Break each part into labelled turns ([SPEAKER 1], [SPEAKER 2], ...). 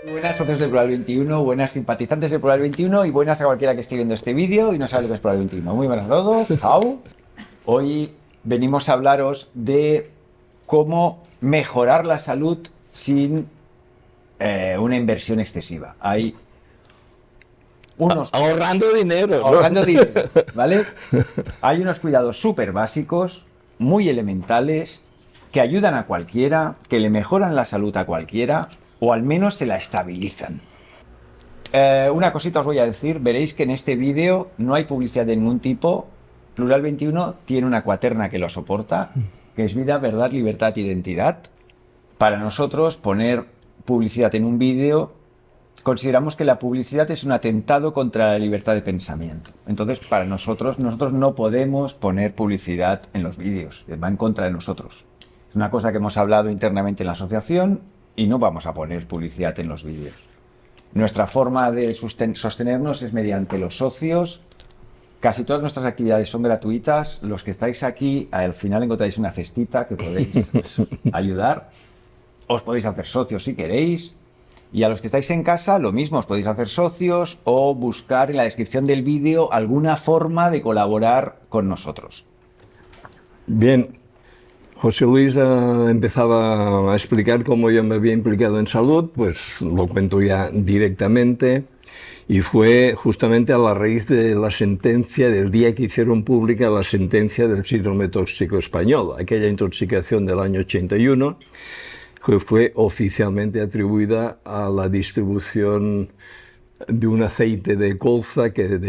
[SPEAKER 1] Buenas socios de Plural 21, buenas simpatizantes de Plural 21 y buenas a cualquiera que esté viendo este vídeo y no sabe lo que es Plural 21. Muy buenas a todos, chao. Hoy venimos a hablaros de cómo mejorar la salud sin una inversión excesiva. Hay unos...
[SPEAKER 2] Ahorrando dinero, ¿no?
[SPEAKER 1] Ahorrando dinero, ¿vale? Hay unos cuidados súper básicos, muy elementales, que ayudan a cualquiera, que le mejoran la salud a cualquiera, o al menos se la estabilizan. Una cosita os voy a decir, veréis que en este vídeo no hay publicidad de ningún tipo. Plural 21 tiene una cuaterna que lo soporta, que es vida, verdad, libertad, identidad. Para nosotros, poner publicidad en un vídeo, consideramos que la publicidad es un atentado contra la libertad de pensamiento. Entonces, para nosotros no podemos poner publicidad en los vídeos, va en contra de nosotros. Es una cosa que hemos hablado internamente en la asociación y no vamos a poner publicidad en los vídeos. Nuestra forma de sostenernos es mediante los socios. Casi todas nuestras actividades son gratuitas. Los que estáis aquí, al final encontráis una cestita que podéis ayudar. Os podéis hacer socios si queréis. Y a los que estáis en casa, lo mismo, os podéis hacer socios o buscar en la descripción del vídeo alguna forma de colaborar con nosotros.
[SPEAKER 2] Bien, José Luis empezaba a explicar cómo yo me había implicado en salud, pues lo cuento ya directamente, y fue justamente a la raíz de la sentencia, del día que hicieron pública la sentencia del síndrome tóxico español, aquella intoxicación del año 81, que fue oficialmente atribuida a la distribución de un aceite de colza que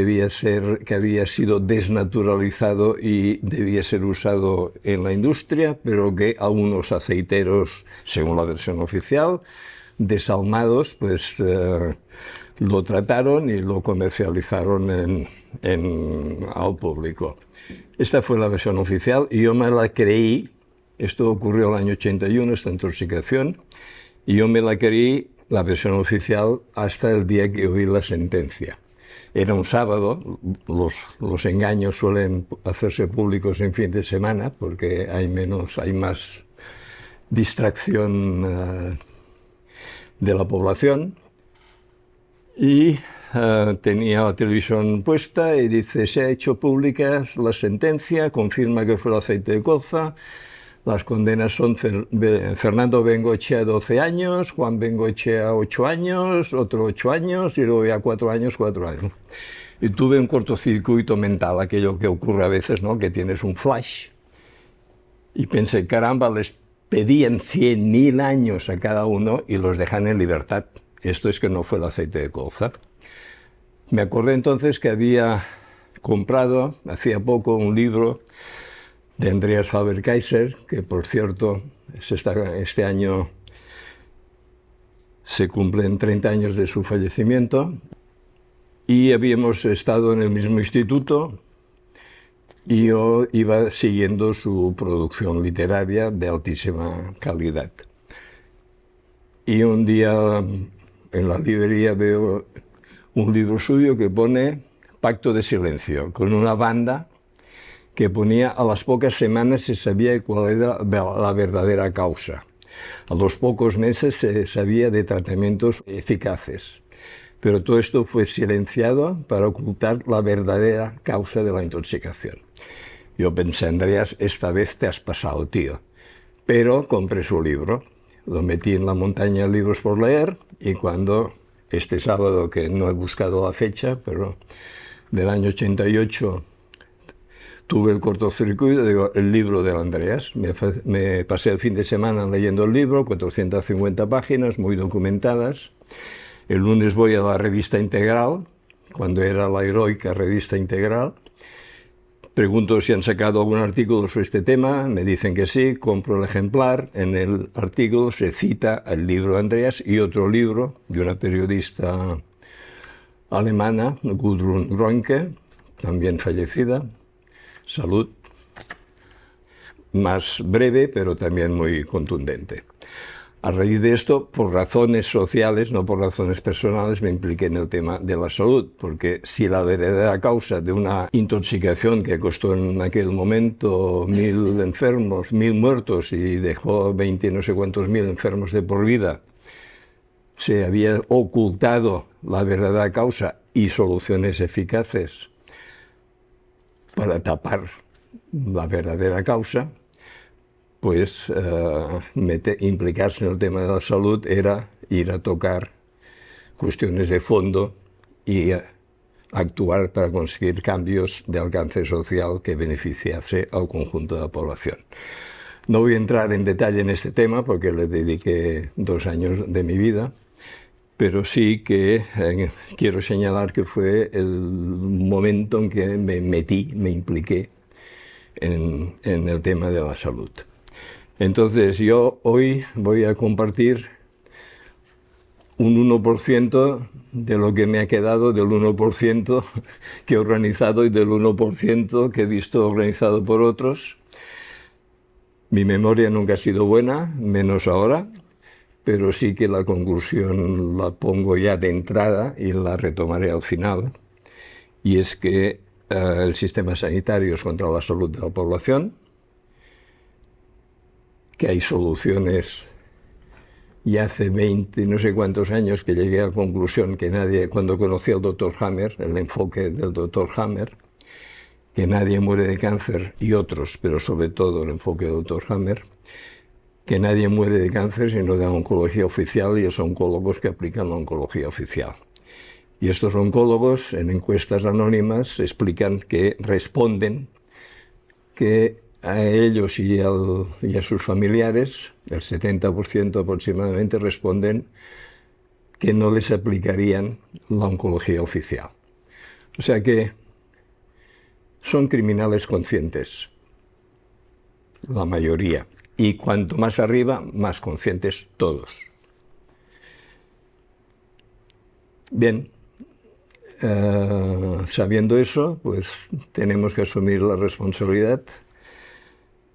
[SPEAKER 2] había sido desnaturalizado y debía ser usado en la industria, pero que a unos aceiteros, según la versión oficial, desalmados, pues lo trataron y lo comercializaron al público. Esta fue la versión oficial y yo me la creí. Esto ocurrió el año 81, esta intoxicación, y yo me la creí, la versión oficial, hasta el día que oí la sentencia. Era un sábado, los engaños suelen hacerse públicos en fin de semana, porque hay más distracción de la población, y tenía la televisión puesta y dice: se ha hecho pública la sentencia, confirma que fue el aceite de colza. Las condenas son Fernando Bengoechea 12 años, Juan Bengoechea 8 años, otro 8 años y luego ya 4 años. Y tuve un cortocircuito mental, aquello que ocurre a veces, ¿no? Que tienes un flash. Y pensé, caramba, les pedían 100.000 años a cada uno y los dejan en libertad. Esto es que no fue el aceite de colza. Me acordé entonces que había comprado hacía poco un libro de Andreas Faber-Kaiser, que por cierto este año se cumplen 30 años de su fallecimiento, y habíamos estado en el mismo instituto y yo iba siguiendo su producción literaria de altísima calidad. Y un día en la librería veo un libro suyo que pone Pacto de Silencio, con una banda que ponía: a las pocas semanas se sabía cuál era la verdadera causa. A los pocos meses se sabía de tratamientos eficaces. Pero todo esto fue silenciado para ocultar la verdadera causa de la intoxicación. Yo pensé: Andreas, esta vez te has pasado, tío. Pero compré su libro, lo metí en la montaña de libros por leer, y cuando este sábado, que no he buscado la fecha, pero del año 88, tuve el cortocircuito, digo, el libro de Andreas. Me pasé el fin de semana leyendo el libro, 450 páginas, muy documentadas. El lunes voy a la revista Integral, cuando era la heroica revista Integral. Pregunto si han sacado algún artículo sobre este tema, me dicen que sí, compro el ejemplar. En el artículo se cita el libro de Andreas y otro libro de una periodista alemana, Gudrun Ronke, también fallecida, Salud, más breve, pero también muy contundente. A raíz de esto, por razones sociales, no por razones personales, me impliqué en el tema de la salud, porque si la verdadera causa de una intoxicación que costó en aquel momento 1.000 enfermos, 1.000 muertos y dejó 20 no sé cuántos mil enfermos de por vida, se había ocultado la verdadera causa y soluciones eficaces para tapar la verdadera causa, pues implicarse en el tema de la salud era ir a tocar cuestiones de fondo y actuar para conseguir cambios de alcance social que beneficiase al conjunto de la población. No voy a entrar en detalle en este tema porque le dediqué 2 años de mi vida, pero sí que quiero señalar que fue el momento en que me impliqué en el tema de la salud. Entonces yo hoy voy a compartir un 1% de lo que me ha quedado, del 1% que he organizado y del 1% que he visto organizado por otros. Mi memoria nunca ha sido buena, menos ahora, pero sí que la conclusión la pongo ya de entrada y la retomaré al final. Y es que el sistema sanitario es contra la salud de la población, que hay soluciones. Y hace 20, no sé cuántos años que llegué a la conclusión que nadie, cuando conocí al doctor Hammer, el enfoque del doctor Hammer, que nadie muere de cáncer, y otros, pero sobre todo el enfoque del doctor Hammer, que nadie muere de cáncer sino de la oncología oficial, y los oncólogos que aplican la oncología oficial. Y estos oncólogos, en encuestas anónimas, explican que responden que a ellos y a sus familiares, el 70% aproximadamente, responden que no les aplicarían la oncología oficial. O sea que son criminales conscientes, la mayoría, y cuanto más arriba, más conscientes todos. Bien, sabiendo eso, pues tenemos que asumir la responsabilidad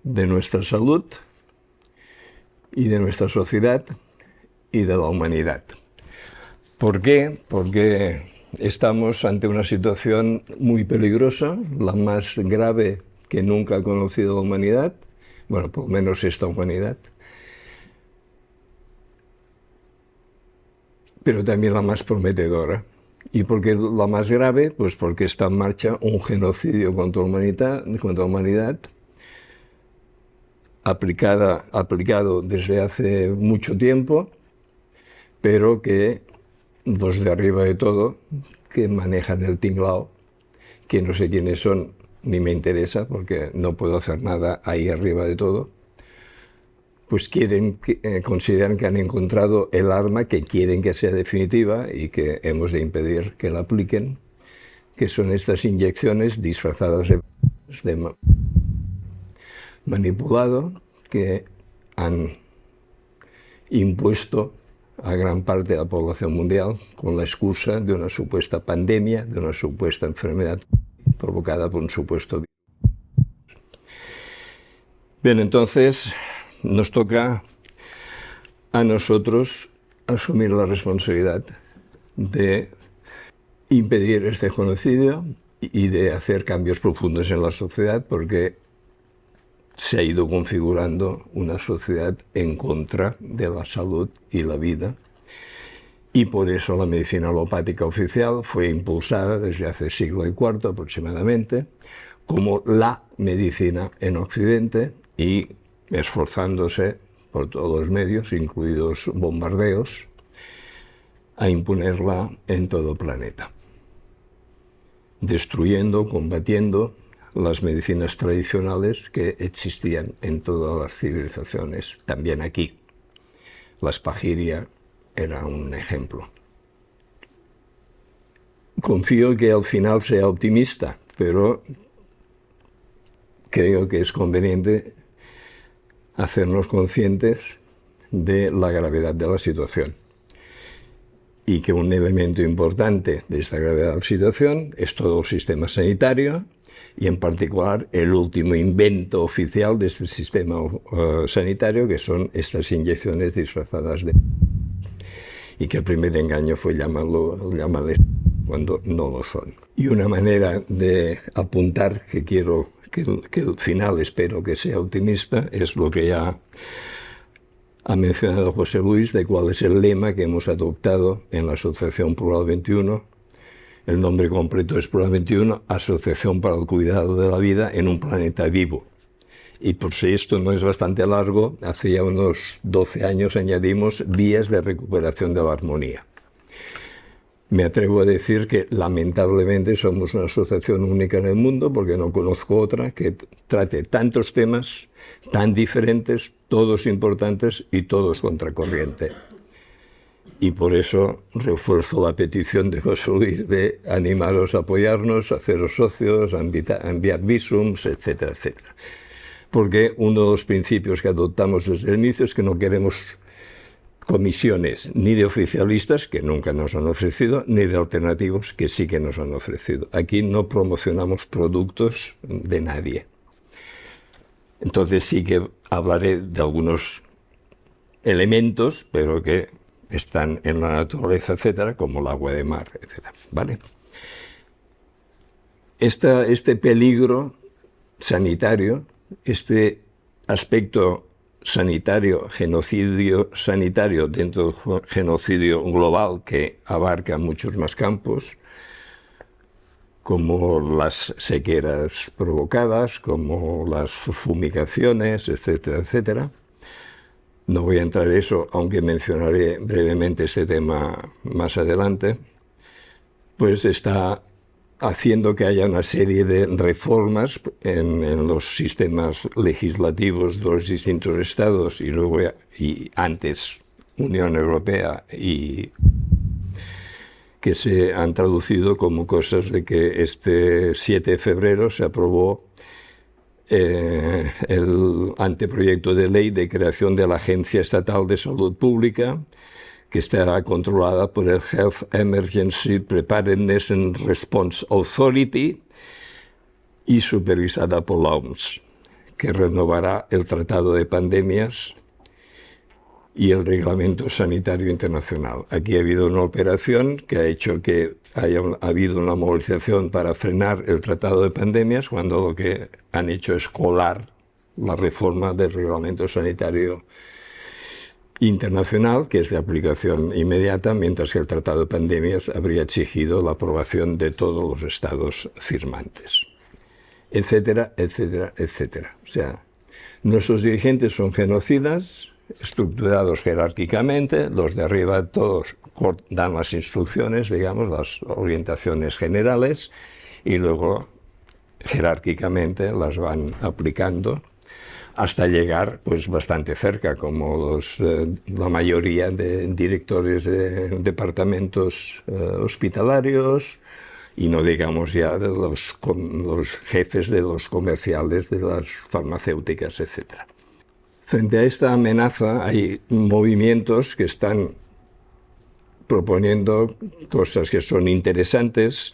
[SPEAKER 2] de nuestra salud y de nuestra sociedad y de la humanidad. ¿Por qué? Porque estamos ante una situación muy peligrosa, la más grave que nunca ha conocido la humanidad, bueno, por lo menos esta humanidad, pero también la más prometedora. ¿Y por qué la más grave? Pues porque está en marcha un genocidio contra la humanidad, aplicado desde hace mucho tiempo, pero que los de arriba de todo, que manejan el tinglao, que no sé quiénes son, ni me interesa, porque no puedo hacer nada ahí arriba de todo, pues consideran que han encontrado el arma que quieren que sea definitiva y que hemos de impedir que la apliquen, que son estas inyecciones disfrazadas de manipulado que han impuesto a gran parte de la población mundial con la excusa de una supuesta pandemia, de una supuesta enfermedad provocada por un supuesto virus. Bien, entonces nos toca a nosotros asumir la responsabilidad de impedir este genocidio y de hacer cambios profundos en la sociedad, porque se ha ido configurando una sociedad en contra de la salud y la vida, y por eso la medicina alopática oficial fue impulsada desde hace siglo y cuarto aproximadamente como la medicina en Occidente, y esforzándose por todos los medios, incluidos bombardeos, a imponerla en todo el planeta, destruyendo, combatiendo las medicinas tradicionales que existían en todas las civilizaciones, también aquí. La espagiria era un ejemplo. Confío que al final sea optimista, pero creo que es conveniente hacernos conscientes de la gravedad de la situación, y que un elemento importante de esta gravedad de la situación es todo el sistema sanitario, y en particular el último invento oficial de este sistema sanitario, que son estas inyecciones disfrazadas de... y que el primer engaño fue llamarles cuando no lo son. Y una manera de apuntar que quiero que el final espero que sea optimista es lo que ya Ha mencionado José Luis de cuál es el lema que hemos adoptado en la Asociación Plural 21. El nombre completo es Plural 21, Asociación para el Cuidado de la Vida en un Planeta Vivo. Y por si esto no es bastante largo, hace ya unos 12 años añadimos Vías de Recuperación de la Armonía. Me atrevo a decir que lamentablemente somos una asociación única en el mundo porque no conozco otra que trate tantos temas tan diferentes, todos importantes y todos contracorriente. Y por eso refuerzo la petición de José Luis de animaros a apoyarnos, a haceros socios, a enviar visums, etcétera, etcétera. Porque uno de los principios que adoptamos desde el inicio es que no queremos comisiones ni de oficialistas, que nunca nos han ofrecido, ni de alternativos, que sí que nos han ofrecido. Aquí no promocionamos productos de nadie. Entonces sí que hablaré de algunos elementos, pero que están en la naturaleza, etcétera, como el agua de mar, etcétera. ¿Vale? Este peligro sanitario, este aspecto sanitario, genocidio sanitario dentro del genocidio global que abarca muchos más campos, como las sequeras provocadas, como las fumigaciones, etcétera, etcétera. No voy a entrar en eso, aunque mencionaré brevemente este tema más adelante, pues está haciendo que haya una serie de reformas en los sistemas legislativos de los distintos estados y antes Unión Europea, y que se han traducido como cosas de que este 7 de febrero se aprobó el anteproyecto de ley de creación de la Agencia Estatal de Salud Pública, que estará controlada por el Health Emergency Preparedness and Response Authority y supervisada por la OMS, que renovará el Tratado de Pandemias y el Reglamento Sanitario Internacional. Aquí ha habido una operación que ha hecho que ha habido una movilización para frenar el Tratado de Pandemias, cuando lo que han hecho es colar la reforma del Reglamento Sanitario Internacional, que es de aplicación inmediata, mientras que el Tratado de Pandemias habría exigido la aprobación de todos los estados firmantes, etcétera, etcétera, etcétera. O sea, nuestros dirigentes son genocidas, estructurados jerárquicamente, los de arriba todos dan las instrucciones, digamos, las orientaciones generales, y luego jerárquicamente las van aplicando hasta llegar pues bastante cerca, como la mayoría de directores de departamentos hospitalarios, y no digamos ya de los jefes de los comerciales, de las farmacéuticas, etcétera. Frente a esta amenaza hay movimientos que están proponiendo cosas que son interesantes,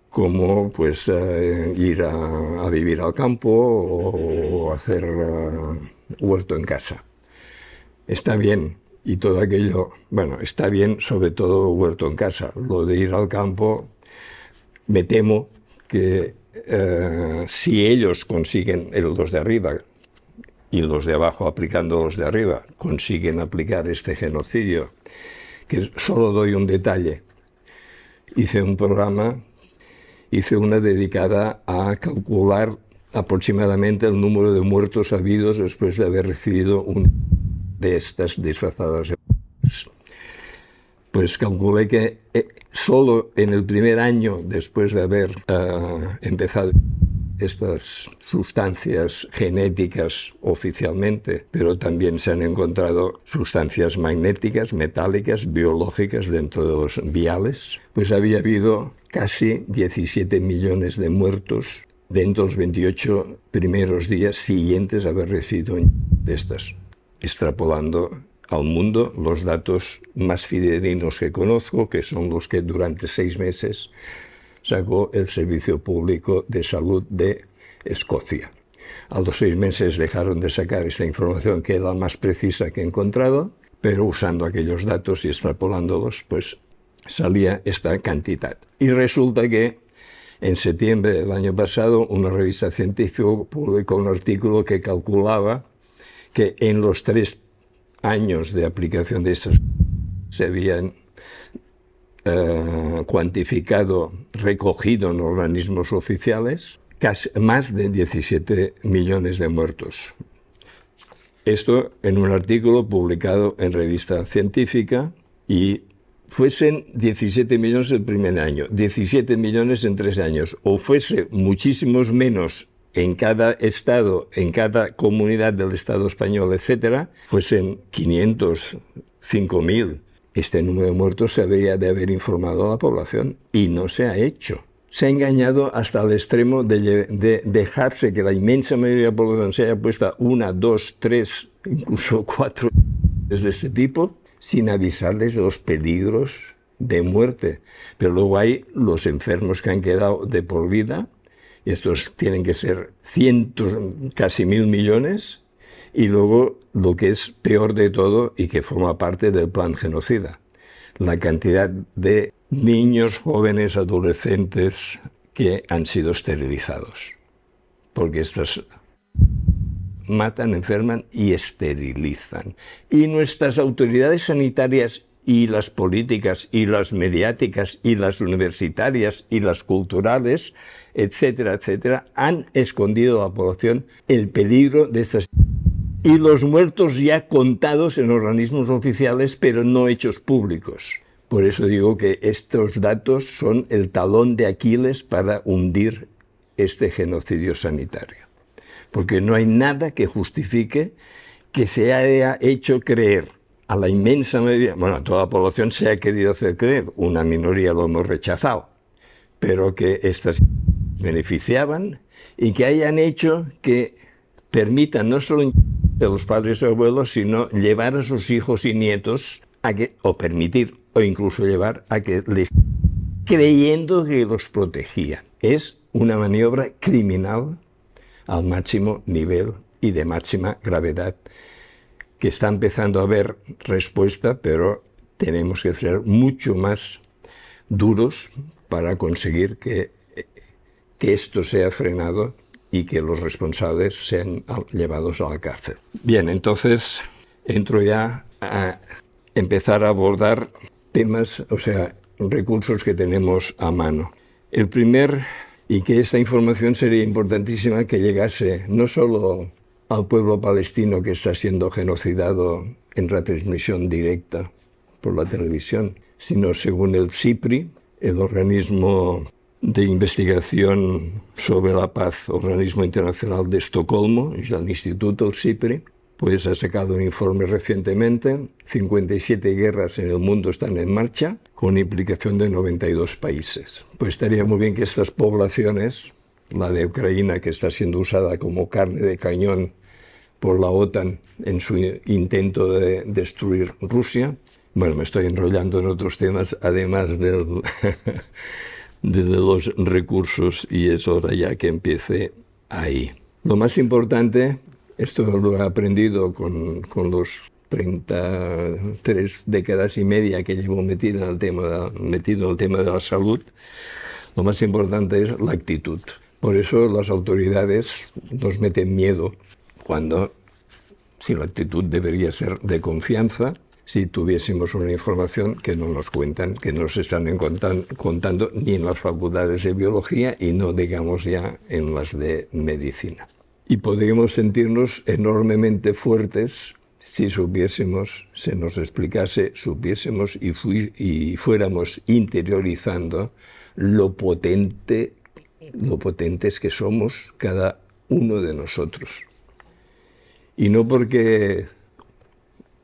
[SPEAKER 2] como pues ir a vivir al campo o hacer huerto en casa. Está bien, y todo aquello, bueno, está bien sobre todo huerto en casa. Lo de ir al campo, me temo que si ellos consiguen, los de arriba y los de abajo aplicando los de arriba, consiguen aplicar este genocidio, que solo doy un detalle. Hice una dedicada a calcular aproximadamente el número de muertos habidos después de haber recibido una de estas disfrazadas. Pues calculé que solo en el primer año después de haber empezado estas sustancias genéticas oficialmente, pero también se han encontrado sustancias magnéticas, metálicas, biológicas dentro de los viales, pues había habido casi 17 millones de muertos dentro de los 28 primeros días siguientes a haber recibido de estas, extrapolando al mundo los datos más fidedignos que conozco, que son los que durante 6 meses sacó el Servicio Público de Salud de Escocia. A los 6 meses dejaron de sacar esta información, que era la más precisa que he encontrado, pero usando aquellos datos y extrapolándolos, pues salía esta cantidad. Y resulta que en septiembre del año pasado una revista científica publicó un artículo que calculaba que en los 3 años de aplicación de estas se habían cuantificado, recogido en organismos oficiales, casi más de 17 millones de muertos. Esto en un artículo publicado en revista científica, y fuesen 17 millones el primer año, 17 millones en 3 años, o fuese muchísimos menos en cada estado, en cada comunidad del Estado español, etcétera, fuesen 500, 5.000. Este número de muertos se debería de haber informado a la población y no se ha hecho. Se ha engañado hasta el extremo de dejarse que la inmensa mayoría de la población se haya puesto 1, 2, 3, incluso 4 de este tipo, sin avisarles de los peligros de muerte. Pero luego hay los enfermos que han quedado de por vida, y estos tienen que ser cientos, casi 1.000 millones, y luego lo que es peor de todo y que forma parte del plan genocida, la cantidad de niños, jóvenes, adolescentes que han sido esterilizados, porque estos matan, enferman y esterilizan. Y nuestras autoridades sanitarias y las políticas y las mediáticas y las universitarias y las culturales, etcétera, etcétera, han escondido a la población el peligro de estas. Y los muertos ya contados en organismos oficiales, pero no hechos públicos. Por eso digo que estos datos son el talón de Aquiles para hundir este genocidio sanitario. Porque no hay nada que justifique que se haya hecho creer a la inmensa mayoría, bueno, a toda la población se ha querido hacer creer, una minoría lo hemos rechazado, pero que estas beneficiaban y que hayan hecho que permitan no solo de los padres y abuelos, sino llevar a sus hijos y nietos a que, o permitir, o incluso llevar a que les, creyendo que los protegían. Es una maniobra criminal al máximo nivel y de máxima gravedad, que está empezando a haber respuesta, pero tenemos que ser mucho más duros para conseguir que esto sea frenado y que los responsables sean llevados a la cárcel. Bien, entonces entro ya a empezar a abordar temas, o sea, recursos que tenemos a mano. El primer, y que esta información sería importantísima que llegase no solo al pueblo palestino que está siendo genocidado en retransmisión directa por la televisión, sino según el CIPRI, el organismo de investigación sobre la paz, organismo internacional de Estocolmo, y el instituto, el CIPRI, pues ha sacado un informe recientemente, 57 guerras en el mundo están en marcha, con implicación de 92 países. Pues estaría muy bien que estas poblaciones, la de Ucrania, que está siendo usada como carne de cañón por la OTAN en su intento de destruir Rusia, bueno, me estoy enrollando en otros temas, además de los recursos, y es hora ya que empiece ahí. Lo más importante, esto lo he aprendido con los 33 décadas y media que llevo metido en el tema de la salud, lo más importante es la actitud. Por eso las autoridades nos meten miedo cuando, si la actitud debería ser de confianza, si tuviésemos una información que no nos cuentan, que no nos están contando ni en las facultades de biología y no digamos ya en las de medicina. Y podríamos sentirnos enormemente fuertes si supiésemos, se nos explicase, supiésemos y fuéramos interiorizando lo potentes que somos cada uno de nosotros. Y no porque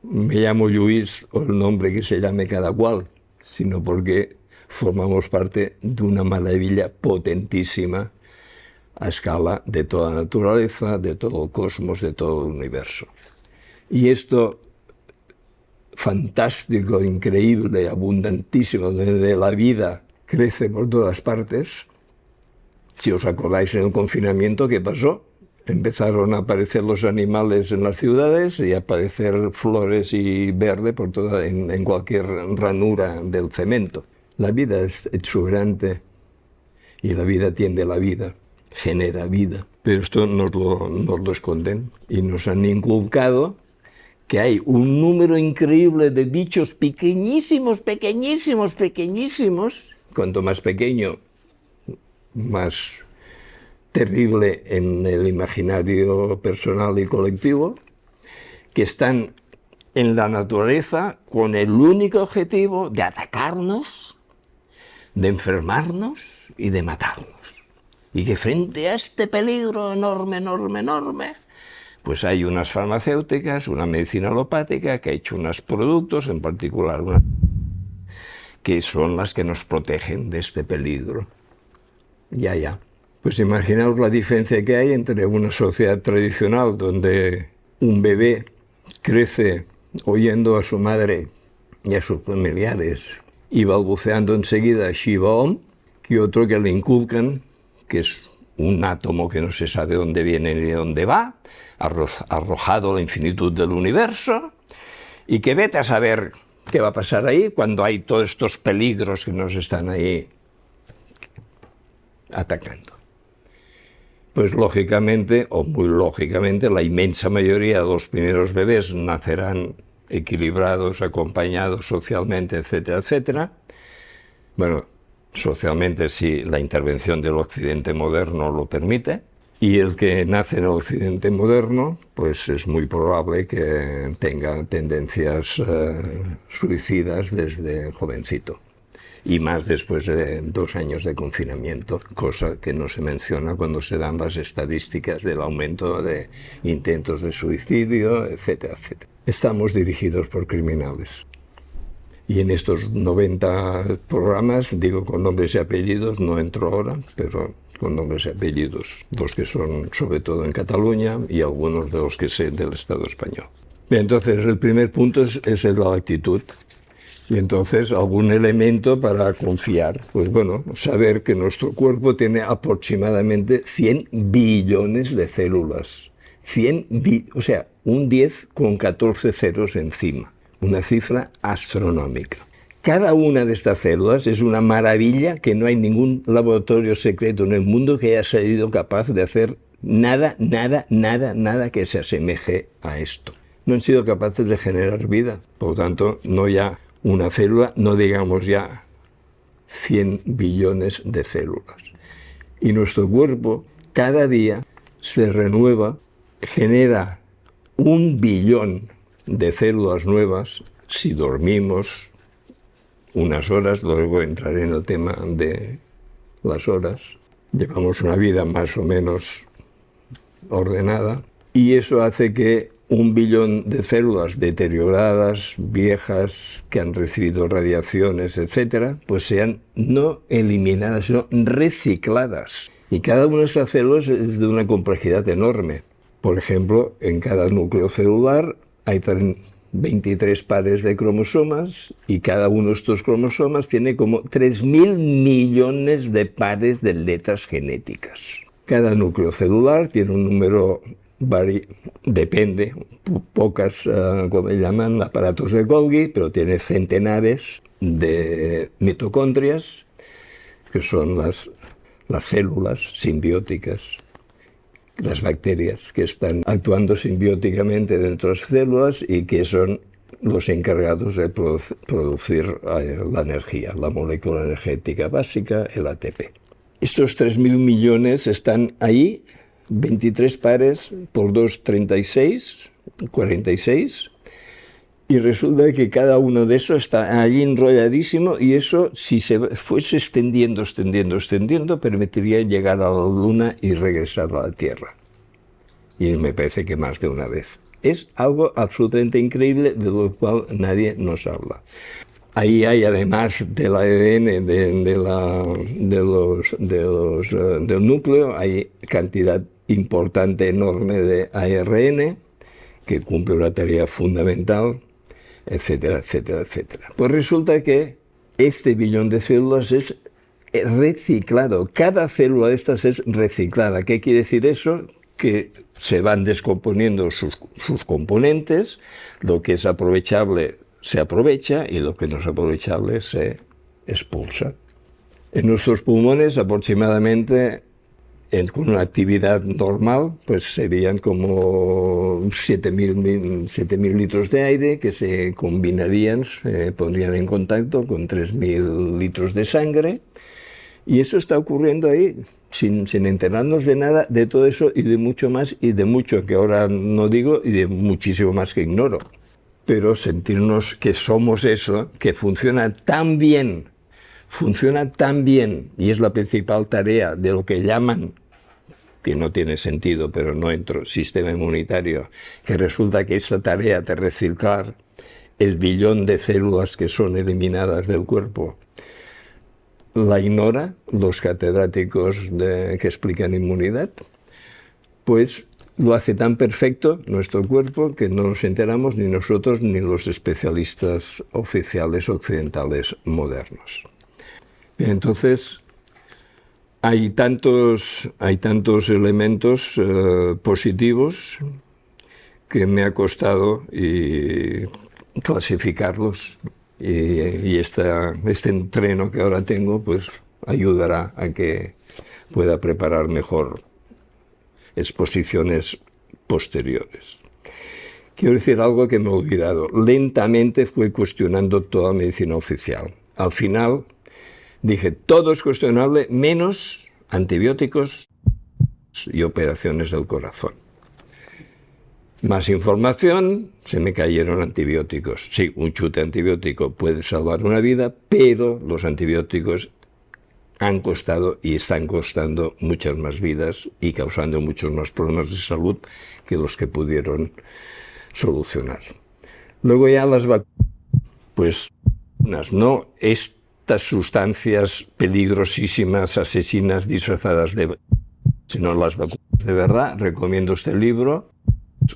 [SPEAKER 2] me llamo Luis o el nombre que se llame cada cual, sino porque formamos parte de una maravilla potentísima a escala de toda la naturaleza, de todo el cosmos, de todo el universo. Y esto fantástico, increíble, abundantísimo, donde la vida crece por todas partes. Si os acordáis en el confinamiento, ¿qué pasó? Empezaron a aparecer los animales en las ciudades y a aparecer flores y verde por en cualquier ranura del cemento. La vida es exuberante y la vida tiende a la vida, genera vida. Pero esto nos lo esconden y nos han inculcado que hay un número increíble de bichos pequeñísimos, pequeñísimos, pequeñísimos. Cuanto más pequeño, más terrible en el imaginario personal y colectivo, que están en la naturaleza con el único objetivo de atacarnos, de enfermarnos y de matarnos. Y que frente a este peligro enorme, enorme, enorme, pues hay unas farmacéuticas, una medicina alopática que ha hecho unos productos, en particular una, que son las que nos protegen de este peligro. Ya. Pues imaginaos la diferencia que hay entre una sociedad tradicional donde un bebé crece oyendo a su madre y a sus familiares y balbuceando enseguida Shiva Om, que otro que le inculcan, que es un átomo que no se sabe dónde viene ni dónde va, arrojado a la infinitud del universo, y que vete a saber qué va a pasar ahí cuando hay todos estos peligros que nos están ahí atacando. Pues lógicamente, o muy lógicamente, la inmensa mayoría de los primeros bebés nacerán equilibrados, acompañados socialmente, etcétera, etcétera. Bueno, socialmente si la intervención del occidente moderno lo permite, y el que nace en el occidente moderno, pues es muy probable que tenga tendencias suicidas desde jovencito. Y más después de 2 años de confinamiento, cosa que no se menciona cuando se dan las estadísticas del aumento de intentos de suicidio, etcétera, etcétera. Estamos dirigidos por criminales. Y en estos 90 programas, digo con nombres y apellidos, no entro ahora, pero con nombres y apellidos, los que son sobre todo en Cataluña y algunos de los que sé del Estado español. Bien, entonces el primer punto es la actitud. Y entonces algún elemento para confiar, pues bueno, saber que nuestro cuerpo tiene aproximadamente 100 billones de células. O sea, un 10 con 14 ceros encima, una cifra astronómica. Cada una de estas células es una maravilla que no hay ningún laboratorio secreto en el mundo que haya sido capaz de hacer nada que se asemeje a esto. No han sido capaces de generar vida, por lo tanto, no ya una célula, no digamos ya 100 billones de células. Y nuestro cuerpo cada día se renueva, genera 1 billón de células nuevas si dormimos unas horas, luego entraré en el tema de las horas. Llevamos una vida más o menos ordenada y eso hace que 1 billón de células deterioradas, viejas, que han recibido radiaciones, etcétera, pues sean no eliminadas, sino recicladas. Y cada una de esas células es de una complejidad enorme. Por ejemplo, en cada núcleo celular hay 23 pares de cromosomas y cada uno de estos cromosomas tiene como 3.000 millones de pares de letras genéticas. Cada núcleo celular tiene un número depende, pocas, como llaman, aparatos de Golgi, pero tiene centenares de mitocondrias, que son las células simbióticas, las bacterias que están actuando simbióticamente dentro de las células y que son los encargados de producir la energía, la molécula energética básica, el ATP. Estos 3.000 millones están ahí, 23 pares por 2, 36, 46, y resulta que cada uno de esos está allí enrolladísimo y eso, si se fuese extendiendo, permitiría llegar a la Luna y regresar a la Tierra. Y me parece que más de una vez. Es algo absolutamente increíble de lo cual nadie nos habla. Ahí hay, además del ADN, del núcleo, hay cantidad importante, enorme de ARN, que cumple una tarea fundamental, etcétera, etcétera, etcétera. Pues resulta que este billón de células es reciclado. Cada célula de estas es reciclada. ¿Qué quiere decir eso? Que se van descomponiendo sus componentes, lo que es aprovechable se aprovecha y lo que no es aprovechable se expulsa. En nuestros pulmones aproximadamente con una actividad normal, pues serían como 7.000 litros de aire que se combinarían, se pondrían en contacto con 3.000 litros de sangre. Y eso está ocurriendo ahí, sin enterarnos de nada, de todo eso y de mucho más, y de mucho que ahora no digo, y de muchísimo más que ignoro. Pero sentirnos que somos eso, que funciona tan bien, y es la principal tarea de lo que llaman, que no tiene sentido, pero no entro, sistema inmunitario, que resulta que esta tarea de reciclar el billón de células que son eliminadas del cuerpo, la ignora los catedráticos que explican inmunidad, pues lo hace tan perfecto nuestro cuerpo que no nos enteramos ni nosotros ni los especialistas oficiales occidentales modernos. Bien, entonces, hay tantos elementos positivos que me ha costado clasificarlos, y este entreno que ahora tengo pues ayudará a que pueda preparar mejor exposiciones posteriores. Quiero decir algo que me he olvidado. Lentamente fui cuestionando toda medicina oficial. Al final dije, todo es cuestionable menos antibióticos y operaciones del corazón. Más información, se me cayeron antibióticos. Sí, un chute antibiótico puede salvar una vida, pero los antibióticos han costado y están costando muchas más vidas y causando muchos más problemas de salud que los que pudieron solucionar. Luego ya las vacunas, pues no estas sustancias peligrosísimas, asesinas, disfrazadas de, sino las vacunas de verdad. Recomiendo este libro,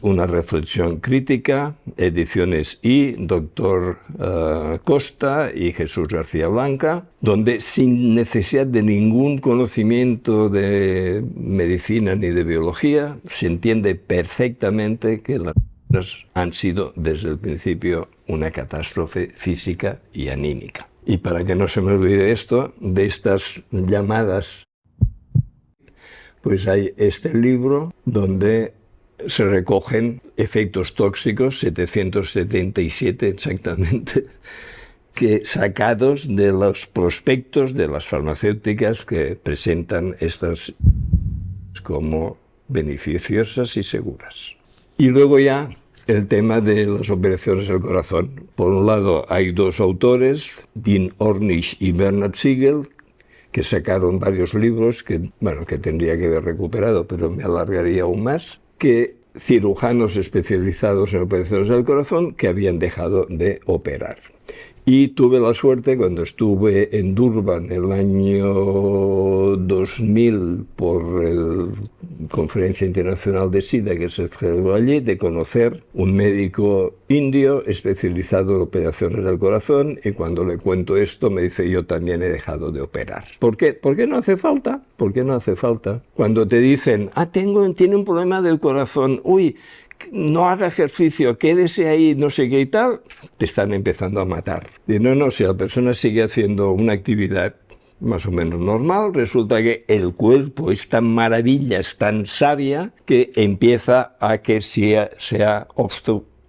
[SPEAKER 2] Una reflexión crítica, ediciones Dr. Costa y Jesús García Blanca, donde sin necesidad de ningún conocimiento de medicina ni de biología, se entiende perfectamente que las vacunas han sido desde el principio una catástrofe física y anímica. Y para que no se me olvide esto, de estas llamadas, pues hay este libro donde se recogen efectos tóxicos, 777 exactamente, que sacados de los prospectos de las farmacéuticas que presentan estas como beneficiosas y seguras. Y luego ya el tema de las operaciones del corazón. Por un lado hay dos autores, Dean Ornish y Bernard Siegel, que sacaron varios libros que tendría que haber recuperado, pero me alargaría aún más, que cirujanos especializados en operaciones del corazón que habían dejado de operar. Y tuve la suerte, cuando estuve en Durban el año 2000 por la Conferencia Internacional de SIDA que se celebró allí, de conocer un médico indio especializado en operaciones del corazón, y cuando le cuento esto me dice, yo también he dejado de operar. ¿Por qué? ¿Por qué no hace falta? ¿Por qué no hace falta? Cuando te dicen, tiene un problema del corazón, no haga ejercicio, quédese ahí, no sé qué y tal, te están empezando a matar. Y no, si la persona sigue haciendo una actividad más o menos normal, resulta que el cuerpo es tan maravilla, es tan sabia, que empieza a que si se ha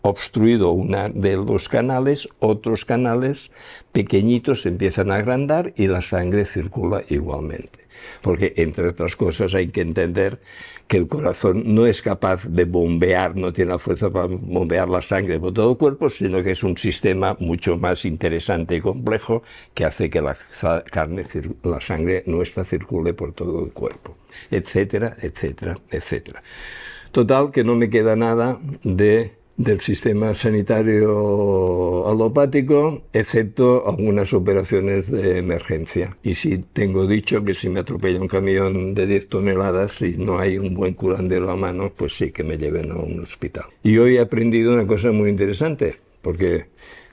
[SPEAKER 2] obstruido una de los canales, otros canales pequeñitos se empiezan a agrandar y la sangre circula igualmente. Porque, entre otras cosas, hay que entender que el corazón no es capaz de bombear, no tiene la fuerza para bombear la sangre por todo el cuerpo, sino que es un sistema mucho más interesante y complejo que hace que la sangre nuestra circule por todo el cuerpo, etcétera, etcétera, etcétera. Total, que no me queda nada del sistema sanitario alopático, excepto algunas operaciones de emergencia. Y sí tengo dicho que si me atropella un camión de 10 toneladas y no hay un buen curandero a mano, pues sí que me lleven a un hospital. Y hoy he aprendido una cosa muy interesante, porque,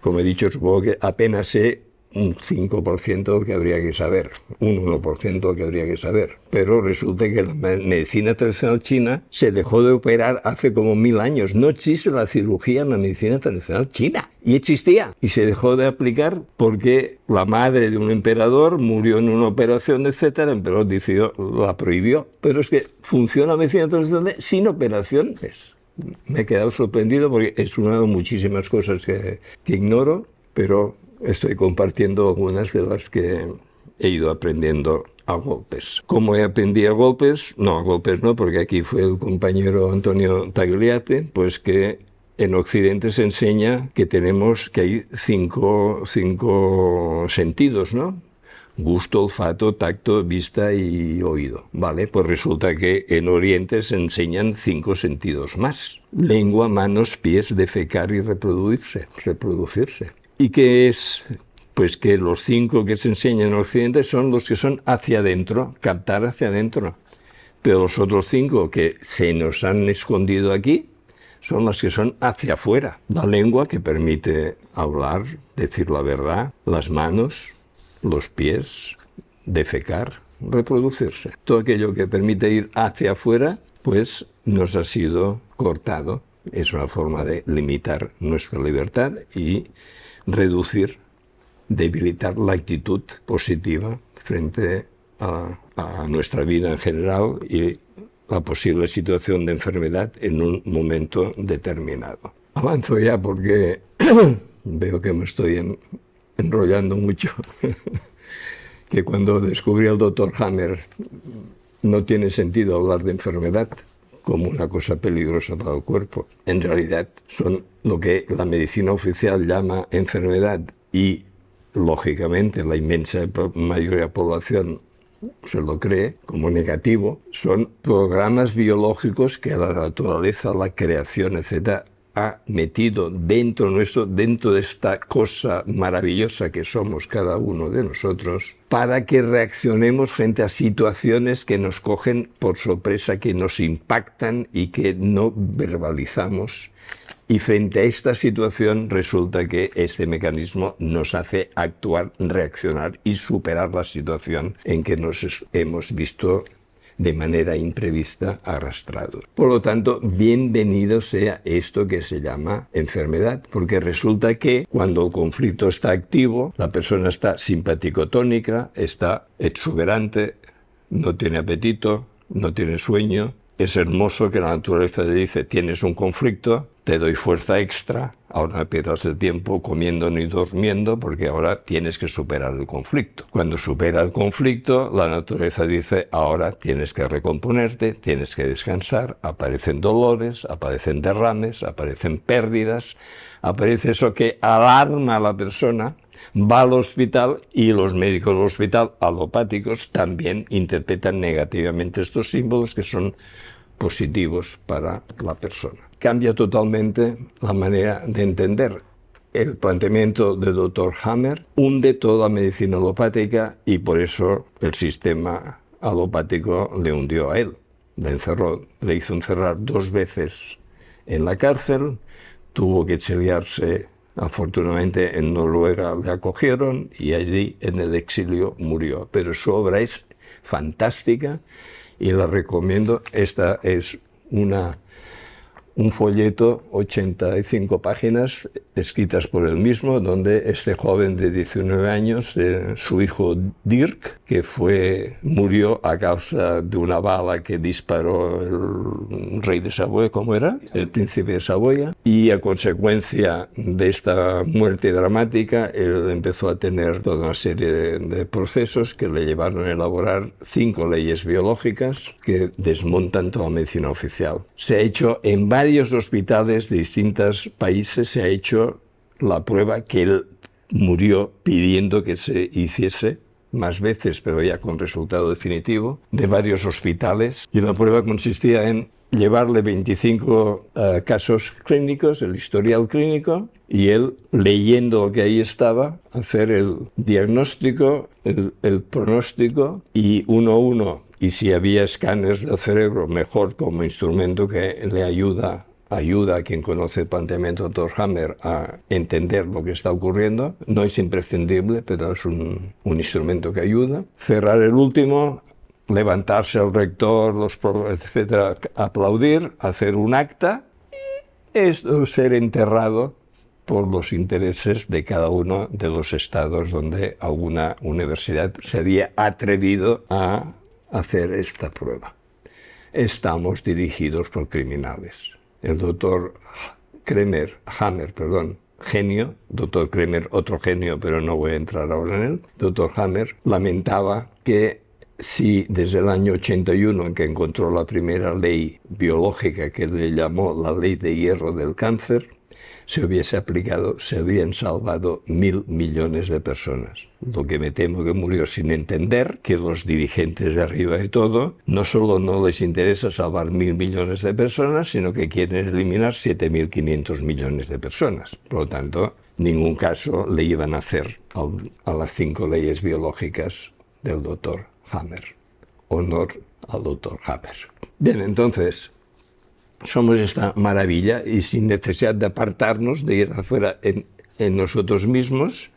[SPEAKER 2] como he dicho, supongo que apenas sé un 5% que habría que saber, un 1% que habría que saber. Pero resulta que la medicina tradicional china se dejó de operar hace como 1000 años. No existe la cirugía en la medicina tradicional china. Y existía. Y se dejó de aplicar porque la madre de un emperador murió en una operación, etcétera. El emperador decidió, la prohibió. Pero es que funciona la medicina tradicional sin operaciones. Me he quedado sorprendido porque es una de muchísimas cosas que ignoro, pero estoy compartiendo algunas de las que he ido aprendiendo a golpes. ¿Cómo aprendí a golpes? No, a golpes no, porque aquí fue el compañero Antonio Tagliate, pues que en Occidente se enseña que hay cinco sentidos, ¿no? Gusto, olfato, tacto, vista y oído. Vale, pues resulta que en Oriente se enseñan 5 sentidos más. Lengua, manos, pies, defecar y reproducirse. ¿Y qué es? Pues que los 5 que se enseñan en Occidente son los que son hacia adentro, captar hacia adentro. Pero los otros 5 que se nos han escondido aquí son los que son hacia afuera. La lengua, que permite hablar, decir la verdad, las manos, los pies, defecar, reproducirse. Todo aquello que permite ir hacia afuera, pues nos ha sido cortado. Es una forma de limitar nuestra libertad y reducir, debilitar la actitud positiva frente a nuestra vida en general y la posible situación de enfermedad en un momento determinado. Avanzo ya porque veo que me estoy enrollando mucho. Que cuando descubrí al Dr. Hammer no tiene sentido hablar de enfermedad como una cosa peligrosa para el cuerpo. En realidad son lo que la medicina oficial llama enfermedad y, lógicamente, la inmensa mayoría de la población se lo cree como negativo. Son programas biológicos que la naturaleza, la creación, etc., ha metido dentro de esta cosa maravillosa que somos cada uno de nosotros, para que reaccionemos frente a situaciones que nos cogen por sorpresa, que nos impactan y que no verbalizamos. Y frente a esta situación resulta que este mecanismo nos hace actuar, reaccionar y superar la situación en que nos hemos visto de manera imprevista arrastrados. Por lo tanto, bienvenido sea esto que se llama enfermedad, porque resulta que cuando el conflicto está activo, la persona está simpaticotónica, está exuberante, no tiene apetito, no tiene sueño. Es hermoso que la naturaleza le dice, tienes un conflicto, te doy fuerza extra, ahora no pierdas el tiempo comiendo ni durmiendo porque ahora tienes que superar el conflicto. Cuando supera el conflicto, la naturaleza dice, ahora tienes que recomponerte, tienes que descansar, aparecen dolores, aparecen derrames, aparecen pérdidas, aparece eso que alarma a la persona, va al hospital y los médicos del hospital alopáticos también interpretan negativamente estos símbolos que son positivos para la persona. Cambia totalmente la manera de entender. El planteamiento de Dr. Hammer hunde toda la medicina alopática y por eso el sistema alopático le hundió a él. Le encerró, le hizo encerrar 2 veces en la cárcel, tuvo que exiliarse. Afortunadamente en Noruega le acogieron y allí en el exilio murió. Pero su obra es fantástica y la recomiendo. Esta es un folleto, 85 páginas, escritas por él mismo, donde este joven de 19 años, su hijo Dirk, que murió a causa de una bala que disparó el rey de Saboya, ¿cómo era? El príncipe de Saboya, y a consecuencia de esta muerte dramática, él empezó a tener toda una serie de procesos que le llevaron a elaborar 5 leyes biológicas que desmontan toda la medicina oficial. Se ha hecho en varios hospitales de distintos países, se ha hecho la prueba que él murió pidiendo que se hiciese más veces, pero ya con resultado definitivo, de varios hospitales. Y la prueba consistía en llevarle 25 casos clínicos, el historial clínico, y él, leyendo lo que ahí estaba, hacer el diagnóstico, el pronóstico, y uno a uno. Y si había escáneres del cerebro, mejor como instrumento que le ayuda ayuda a quien conoce el planteamiento del Dr. Hammer a entender lo que está ocurriendo. No es imprescindible, pero es un instrumento que ayuda. Cerrar el último, levantarse el rector, los etcétera, aplaudir, hacer un acta, esto ser enterrado por los intereses de cada uno de los estados donde alguna universidad se había atrevido a hacer esta prueba. Estamos dirigidos por criminales. El doctor Hammer, genio, doctor Kremer, otro genio, pero no voy a entrar ahora en él, doctor Hammer, lamentaba que si desde el año 81, en que encontró la primera ley biológica que le llamó la ley de hierro del cáncer, se hubiese aplicado, se habrían salvado 1.000 millones de personas. Lo que me temo que murió sin entender que los dirigentes de arriba de todo no solo no les interesa salvar 1.000 millones de personas, sino que quieren eliminar 7.500 millones de personas. Por lo tanto, ningún caso le iban a hacer a las 5 leyes biológicas del doctor Hammer. Honor al doctor Hammer. Bien, entonces, somos esta maravilla y sin necesidad de apartarnos, de ir afuera en nosotros mismos,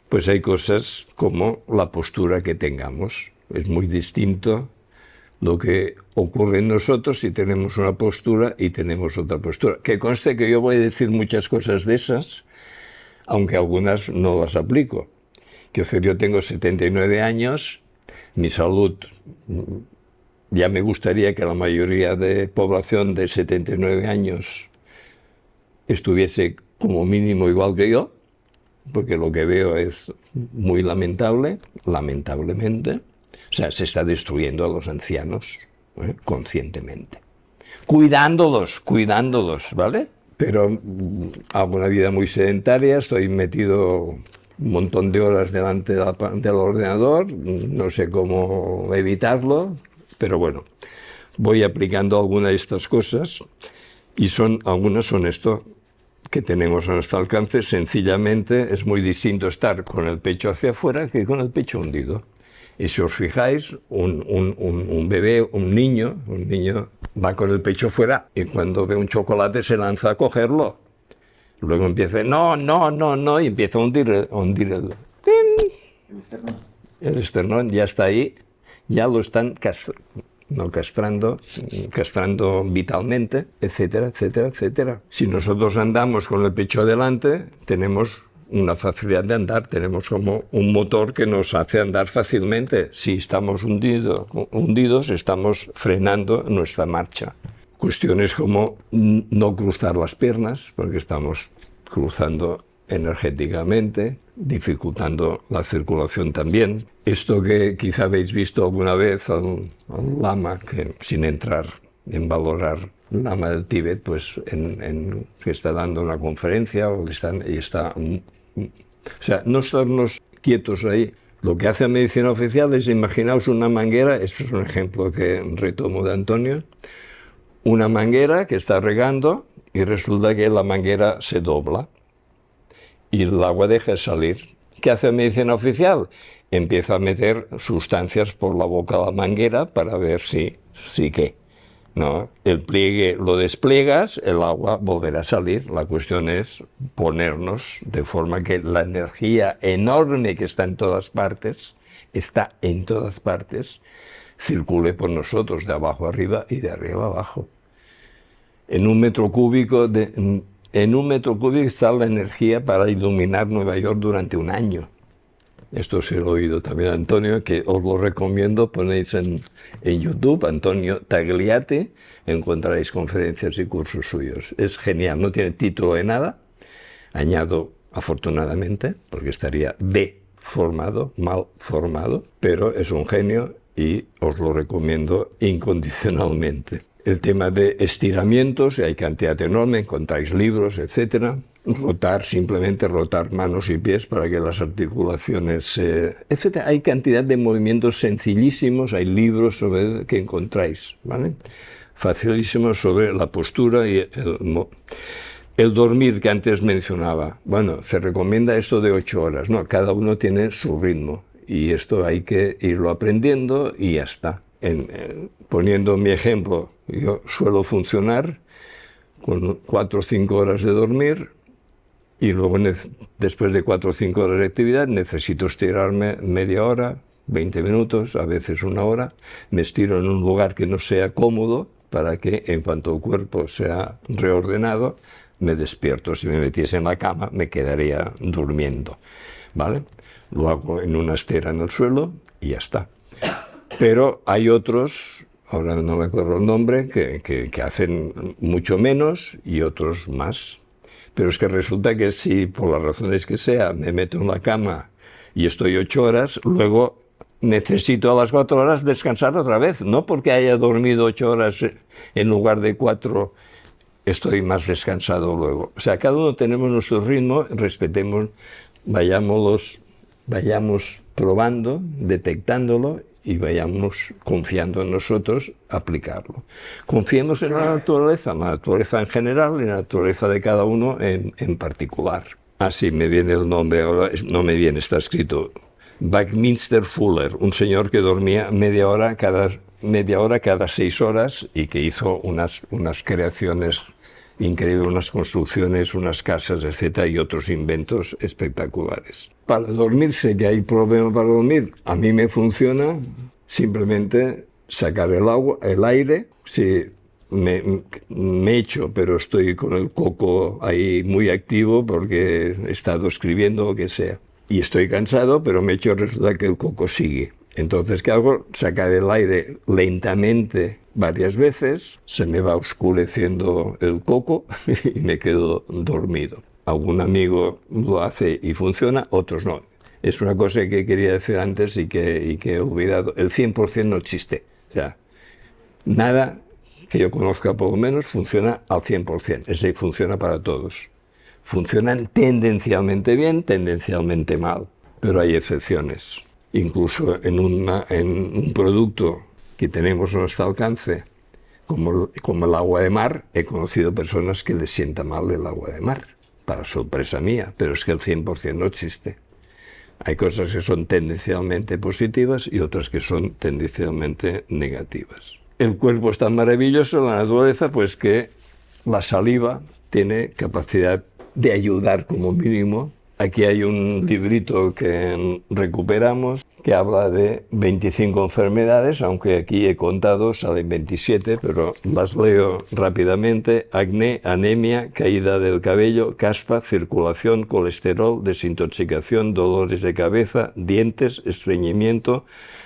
[SPEAKER 2] pues hay cosas como la postura que tengamos. Es muy distinto lo que ocurre en nosotros si tenemos una postura y tenemos otra postura. Que conste que yo voy a decir muchas cosas de esas, aunque algunas no las aplico. Que yo tengo 79 años, mi salud... Ya me gustaría que la mayoría de población de 79 años estuviese como mínimo igual que yo, porque lo que veo es muy lamentable, lamentablemente. O sea, se está destruyendo a los ancianos, conscientemente. Cuidándolos, ¿vale? Pero hago una vida muy sedentaria, estoy metido un montón de horas delante del ordenador, no sé cómo evitarlo. Pero bueno, voy aplicando algunas de estas cosas y algunas son esto que tenemos a nuestro alcance. Sencillamente es muy distinto estar con el pecho hacia afuera que con el pecho hundido. Y si os fijáis, un bebé, un niño va con el pecho fuera y cuando ve un chocolate se lanza a cogerlo. Luego empieza, no, y empieza a hundir el esternón ya está ahí. Ya lo están castrando vitalmente, etcétera, etcétera, etcétera. Si nosotros andamos con el pecho adelante, tenemos una facilidad de andar, tenemos como un motor que nos hace andar fácilmente. Si estamos hundidos, estamos frenando nuestra marcha. Cuestiones como no cruzar las piernas, porque estamos cruzando energéticamente, dificultando la circulación también. Esto que quizá habéis visto alguna vez al lama, que sin entrar en valorar el lama del Tíbet, pues que está dando una conferencia o sea, no estarnos quietos ahí. Lo que hace la medicina oficial es, imaginaos una manguera, esto es un ejemplo que retomo de Antonio, una manguera que está regando y resulta que la manguera se dobla y el agua deja de salir. ¿Qué hace la medicina oficial? Empieza a meter sustancias por la boca de la manguera para ver si qué. ¿No? El pliegue lo despliegas, el agua volverá a salir. La cuestión es ponernos de forma que la energía enorme que está en todas partes, circule por nosotros de abajo arriba y de arriba abajo. En un metro cúbico está la energía para iluminar Nueva York durante un año. Esto se lo he oído también a Antonio, que os lo recomiendo, ponéis en YouTube, Antonio Tagliati, encontraréis conferencias y cursos suyos. Es genial, no tiene título de nada, añado afortunadamente, porque estaría deformado, mal formado, pero es un genio y os lo recomiendo incondicionalmente. El tema de estiramientos, hay cantidad enorme, encontráis libros, etcétera. Simplemente rotar manos y pies para que las articulaciones, etcétera. Hay cantidad de movimientos sencillísimos, hay libros que encontráis, ¿vale? Facilísimos sobre la postura y el dormir que antes mencionaba. Bueno, se recomienda esto de 8 horas, ¿no? Cada uno tiene su ritmo y esto hay que irlo aprendiendo y ya está. Poniendo mi ejemplo, yo suelo funcionar con 4 o 5 horas de dormir, y luego después de 4 o 5 horas de actividad necesito estirarme media hora, 20 minutos, a veces una hora. Me estiro en un lugar que no sea cómodo para que en cuanto el cuerpo sea reordenado, me despierto. Si me metiese en la cama me quedaría durmiendo, ¿vale? Lo hago en una estera en el suelo y ya está. Pero hay otros, ahora no me acuerdo el nombre, que hacen mucho menos y otros más. Pero es que resulta que si por las razones que sea me meto en la cama y estoy 8 horas, luego necesito a las 4 horas descansar otra vez. No porque haya dormido 8 horas en lugar de 4, estoy más descansado luego. O sea, cada uno tenemos nuestro ritmo, respetemos, vayamos probando, detectándolo y vayamos confiando en nosotros, aplicarlo. Confiemos en la naturaleza en general y en la naturaleza de cada uno en particular. Así me viene el nombre, ahora no me viene, está escrito. Buckminster Fuller, un señor que dormía media hora cada 6 horas y que hizo unas creaciones increíbles, unas construcciones, unas casas, etcétera, y otros inventos espectaculares. Para dormirse, que hay problema para dormir, a mí me funciona simplemente sacar el aire. Si me echo, pero estoy con el coco ahí muy activo porque he estado escribiendo o lo que sea. Y estoy cansado, pero me echo, resulta que el coco sigue. Entonces, ¿qué hago? Sacar el aire lentamente varias veces, se me va oscureciendo el coco y me quedo dormido. Algún amigo lo hace y funciona, otros no. Es una cosa que quería decir antes y que he olvidado. El 100% no existe. O sea, nada que yo conozca por lo menos funciona al 100%. Es decir, funciona para todos. Funcionan tendencialmente bien, tendencialmente mal, pero hay excepciones. Incluso en un producto que tenemos a nuestro alcance, como el agua de mar, he conocido personas que les sienta mal el agua de mar, para sorpresa mía, pero es que el 100% no existe. Hay cosas que son tendencialmente positivas y otras que son tendencialmente negativas. El cuerpo es tan maravilloso, la naturaleza, pues que la saliva tiene capacidad de ayudar como mínimo. Aquí hay un librito que recuperamos que habla de 25 enfermedades, aunque aquí he contado, salen 27, pero las leo rápidamente. Acné, anemia, caída del cabello, caspa, circulación, colesterol, desintoxicación, dolores de cabeza, dientes, estreñimiento,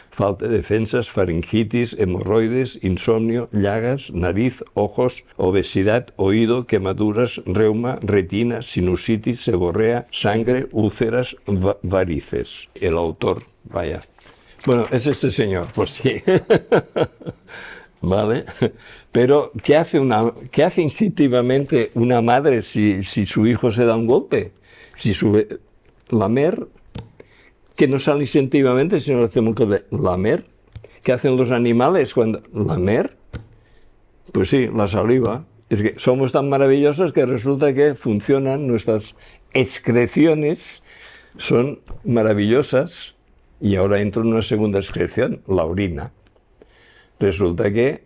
[SPEAKER 2] falta de defensas, faringitis, hemorroides, insomnio, llagas, nariz, ojos, obesidad, oído, quemaduras, reuma, retina, sinusitis, seborrea, sangre, úlceras, varices. El autor, vaya. Bueno, es este señor, pues sí. ¿Vale? Pero, ¿qué hace instintivamente una madre si su hijo se da un golpe? Si lamer, que no sale instintivamente si no lo hacemos lamer. ¿Qué hacen los animales cuando lamer? Pues sí, la saliva. Es que somos tan maravillosos que resulta que funcionan, nuestras excreciones son maravillosas. Y ahora entro en una segunda excreción, la orina. Resulta que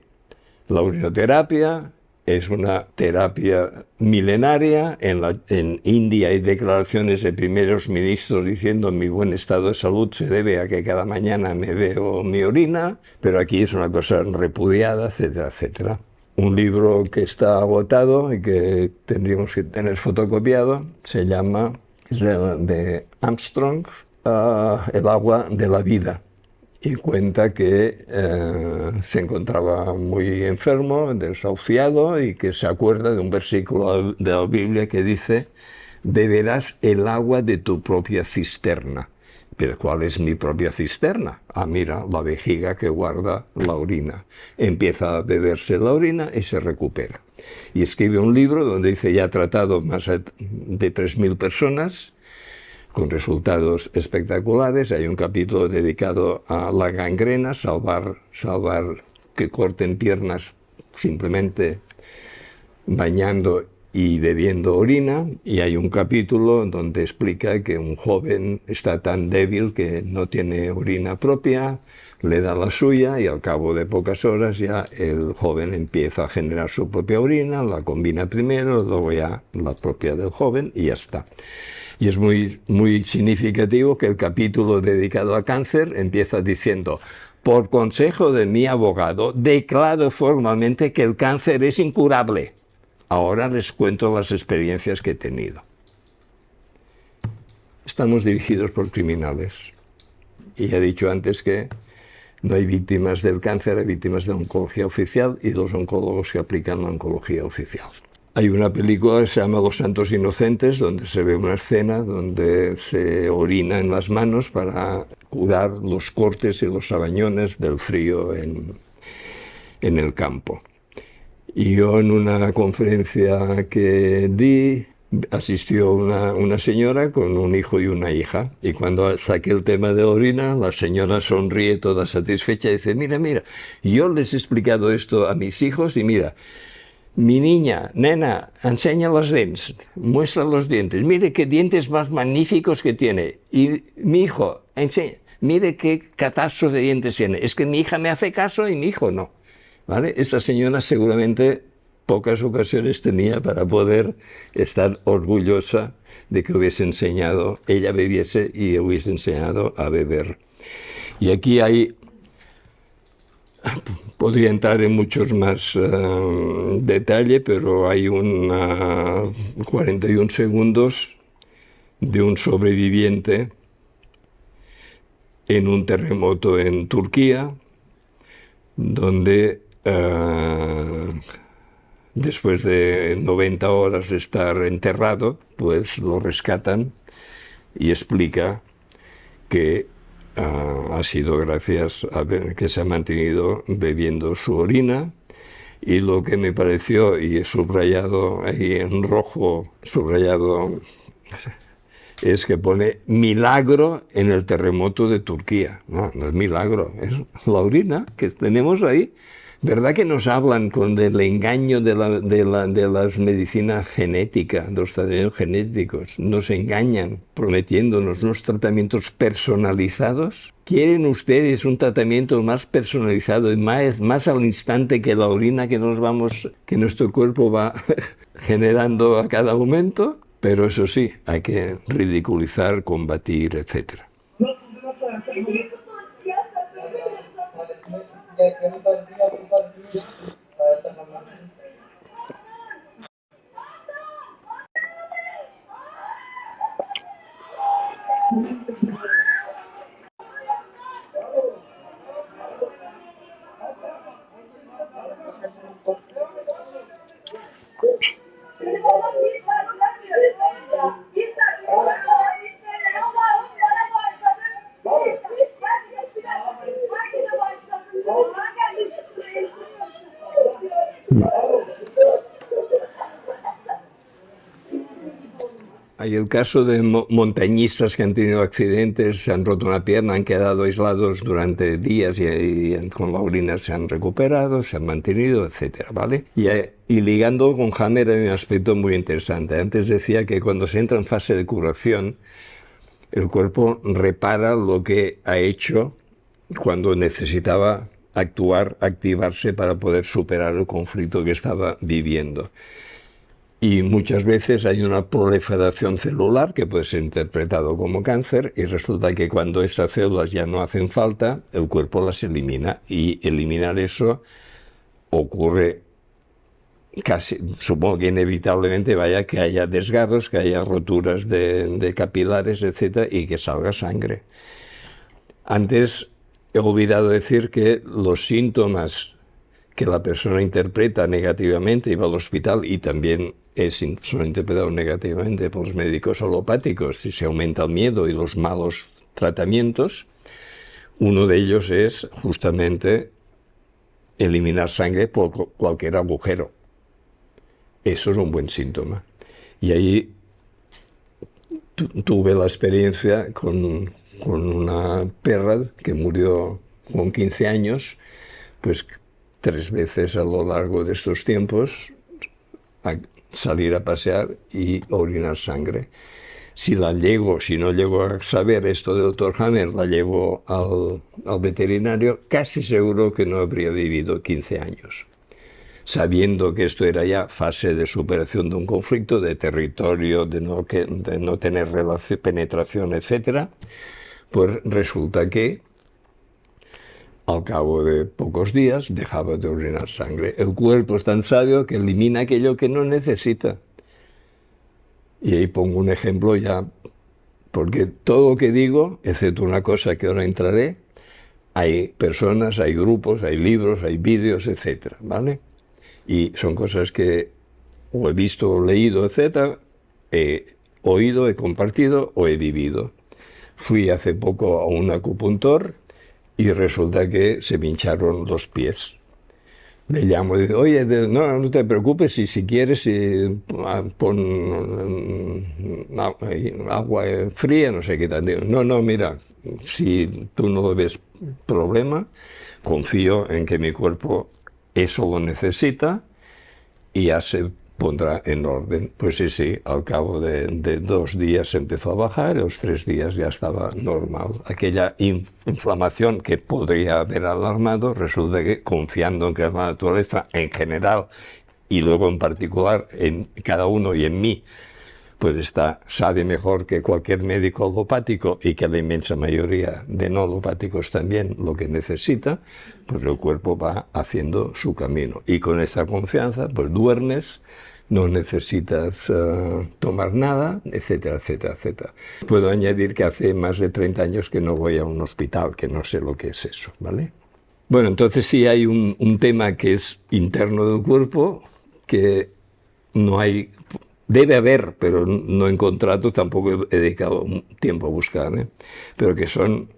[SPEAKER 2] la urinoterapia es una terapia milenaria. En India hay declaraciones de primeros ministros diciendo mi buen estado de salud se debe a que cada mañana me veo mi orina, pero aquí es una cosa repudiada, etcétera, etcétera. Un libro que está agotado y que tendríamos que tener fotocopiado se llama, es de Armstrong, El agua de la vida. Y cuenta que se encontraba muy enfermo, desahuciado, y que se acuerda de un versículo de la Biblia que dice: beberás el agua de tu propia cisterna. ¿Pero cuál es mi propia cisterna? Ah, mira, la vejiga que guarda la orina. Empieza a beberse la orina y se recupera. Y escribe un libro donde dice, ya ha tratado más de 3.000 personas, con resultados espectaculares. Hay un capítulo dedicado a la gangrena, salvar que corten piernas simplemente bañando y bebiendo orina, y hay un capítulo donde explica que un joven está tan débil que no tiene orina propia, le da la suya y al cabo de pocas horas ya el joven empieza a generar su propia orina, la combina primero, luego ya la propia del joven y ya está. Y es muy, muy significativo que el capítulo dedicado a cáncer empieza diciendo: por consejo de mi abogado, declaro formalmente que el cáncer es incurable. Ahora les cuento las experiencias que he tenido. Estamos dirigidos por criminales. Y ya he dicho antes que no hay víctimas del cáncer, hay víctimas de oncología oficial y los oncólogos que aplican la oncología oficial. Hay una película que se llama Los Santos Inocentes, donde se ve una escena donde se orina en las manos para curar los cortes y los sabañones del frío en el campo. Y yo en una conferencia que di, asistió una señora con un hijo y una hija, y cuando saqué el tema de orina, la señora sonríe toda satisfecha y dice: mira, yo les he explicado esto a mis hijos y mira, mi niña, nena, enseña los dientes, muestra los dientes, mire qué dientes más magníficos que tiene, y mi hijo, enseña, mire qué catastro de dientes tiene, es que mi hija me hace caso y mi hijo no, ¿vale? Esta señora seguramente pocas ocasiones tenía para poder estar orgullosa de que hubiese enseñado, ella bebiese y hubiese enseñado a beber. Y aquí podría entrar en muchos más detalle, pero hay 41 segundos de un sobreviviente en un terremoto en Turquía, donde después de 90 horas de estar enterrado, pues lo rescatan y explica que ha sido gracias a que se ha mantenido bebiendo su orina. Y lo que me pareció, y he subrayado ahí en rojo, subrayado, es que pone milagro en el terremoto de Turquía. No, no es milagro, es la orina que tenemos ahí. ¿Verdad que nos hablan del engaño de las medicinas genéticas, de los tratamientos genéticos? Nos engañan prometiéndonos unos tratamientos personalizados. ¿Quieren ustedes un tratamiento más personalizado y más al instante que la orina que nuestro cuerpo va generando a cada momento? Pero eso sí, hay que ridiculizar, combatir, etcétera. Hay el caso de montañistas que han tenido accidentes, se han roto una pierna, han quedado aislados durante días y con la orina se han recuperado, se han mantenido, etcétera, ¿vale? Y ligando con Hammer hay un aspecto muy interesante. Antes decía que cuando se entra en fase de curación, el cuerpo repara lo que ha hecho cuando necesitaba actuar, activarse para poder superar el conflicto que estaba viviendo. Y muchas veces hay una proliferación celular que puede ser interpretado como cáncer y resulta que cuando estas células ya no hacen falta, el cuerpo las elimina y eliminar eso ocurre casi, supongo que inevitablemente vaya que haya desgarros, que haya roturas de capilares, etcétera, y que salga sangre. Antes he olvidado decir que los síntomas que la persona interpreta negativamente y va al hospital y también son interpretados negativamente por los médicos alopáticos si se aumenta el miedo y los malos tratamientos, uno de ellos es justamente eliminar sangre por cualquier agujero. Eso es un buen síntoma. Y ahí tuve la experiencia con una perra que murió con 15 años, pues 3 veces a lo largo de estos tiempos, a salir a pasear y orinar sangre. Si no llego a saber esto de Dr. Hammer, la llevo al veterinario, casi seguro que no habría vivido 15 años. Sabiendo que esto era ya fase de superación de un conflicto, de territorio, de no tener penetración, etc., pues resulta que al cabo de pocos días dejaba de orinar sangre. El cuerpo es tan sabio que elimina aquello que no necesita. Y ahí pongo un ejemplo ya, porque todo lo que digo, excepto una cosa que ahora entraré, hay personas, hay grupos, hay libros, hay vídeos, etcétera, ¿vale? Y son cosas que o he visto, o leído, etcétera, he oído, he compartido o he vivido. Fui hace poco a un acupuntor y resulta que se me hincharon los pies. Le llamo y digo, oye, no te preocupes, y si quieres pon agua fría, no sé qué tal. Digo, no, mira, si tú no ves problema, confío en que mi cuerpo eso lo necesita y ya se pondrá en orden. Pues sí, al cabo de 2 días empezó a bajar, y a los 3 días ya estaba normal. Aquella inflamación que podría haber alarmado, resulta que, confiando en que la naturaleza en general, y luego en particular en cada uno y en mí, pues sabe mejor que cualquier médico alopático, y que la inmensa mayoría de no alopáticos también, lo que necesita, pues el cuerpo va haciendo su camino. Y con esa confianza, pues duermes, no necesitas tomar nada, etcétera, etcétera, etcétera. Puedo añadir que hace más de 30 años que no voy a un hospital, que no sé lo que es eso, ¿vale? Bueno, entonces sí hay un tema que es interno del cuerpo, que no hay... Debe haber, pero no he encontrado, tampoco he dedicado tiempo a buscar, ¿eh? Pero que son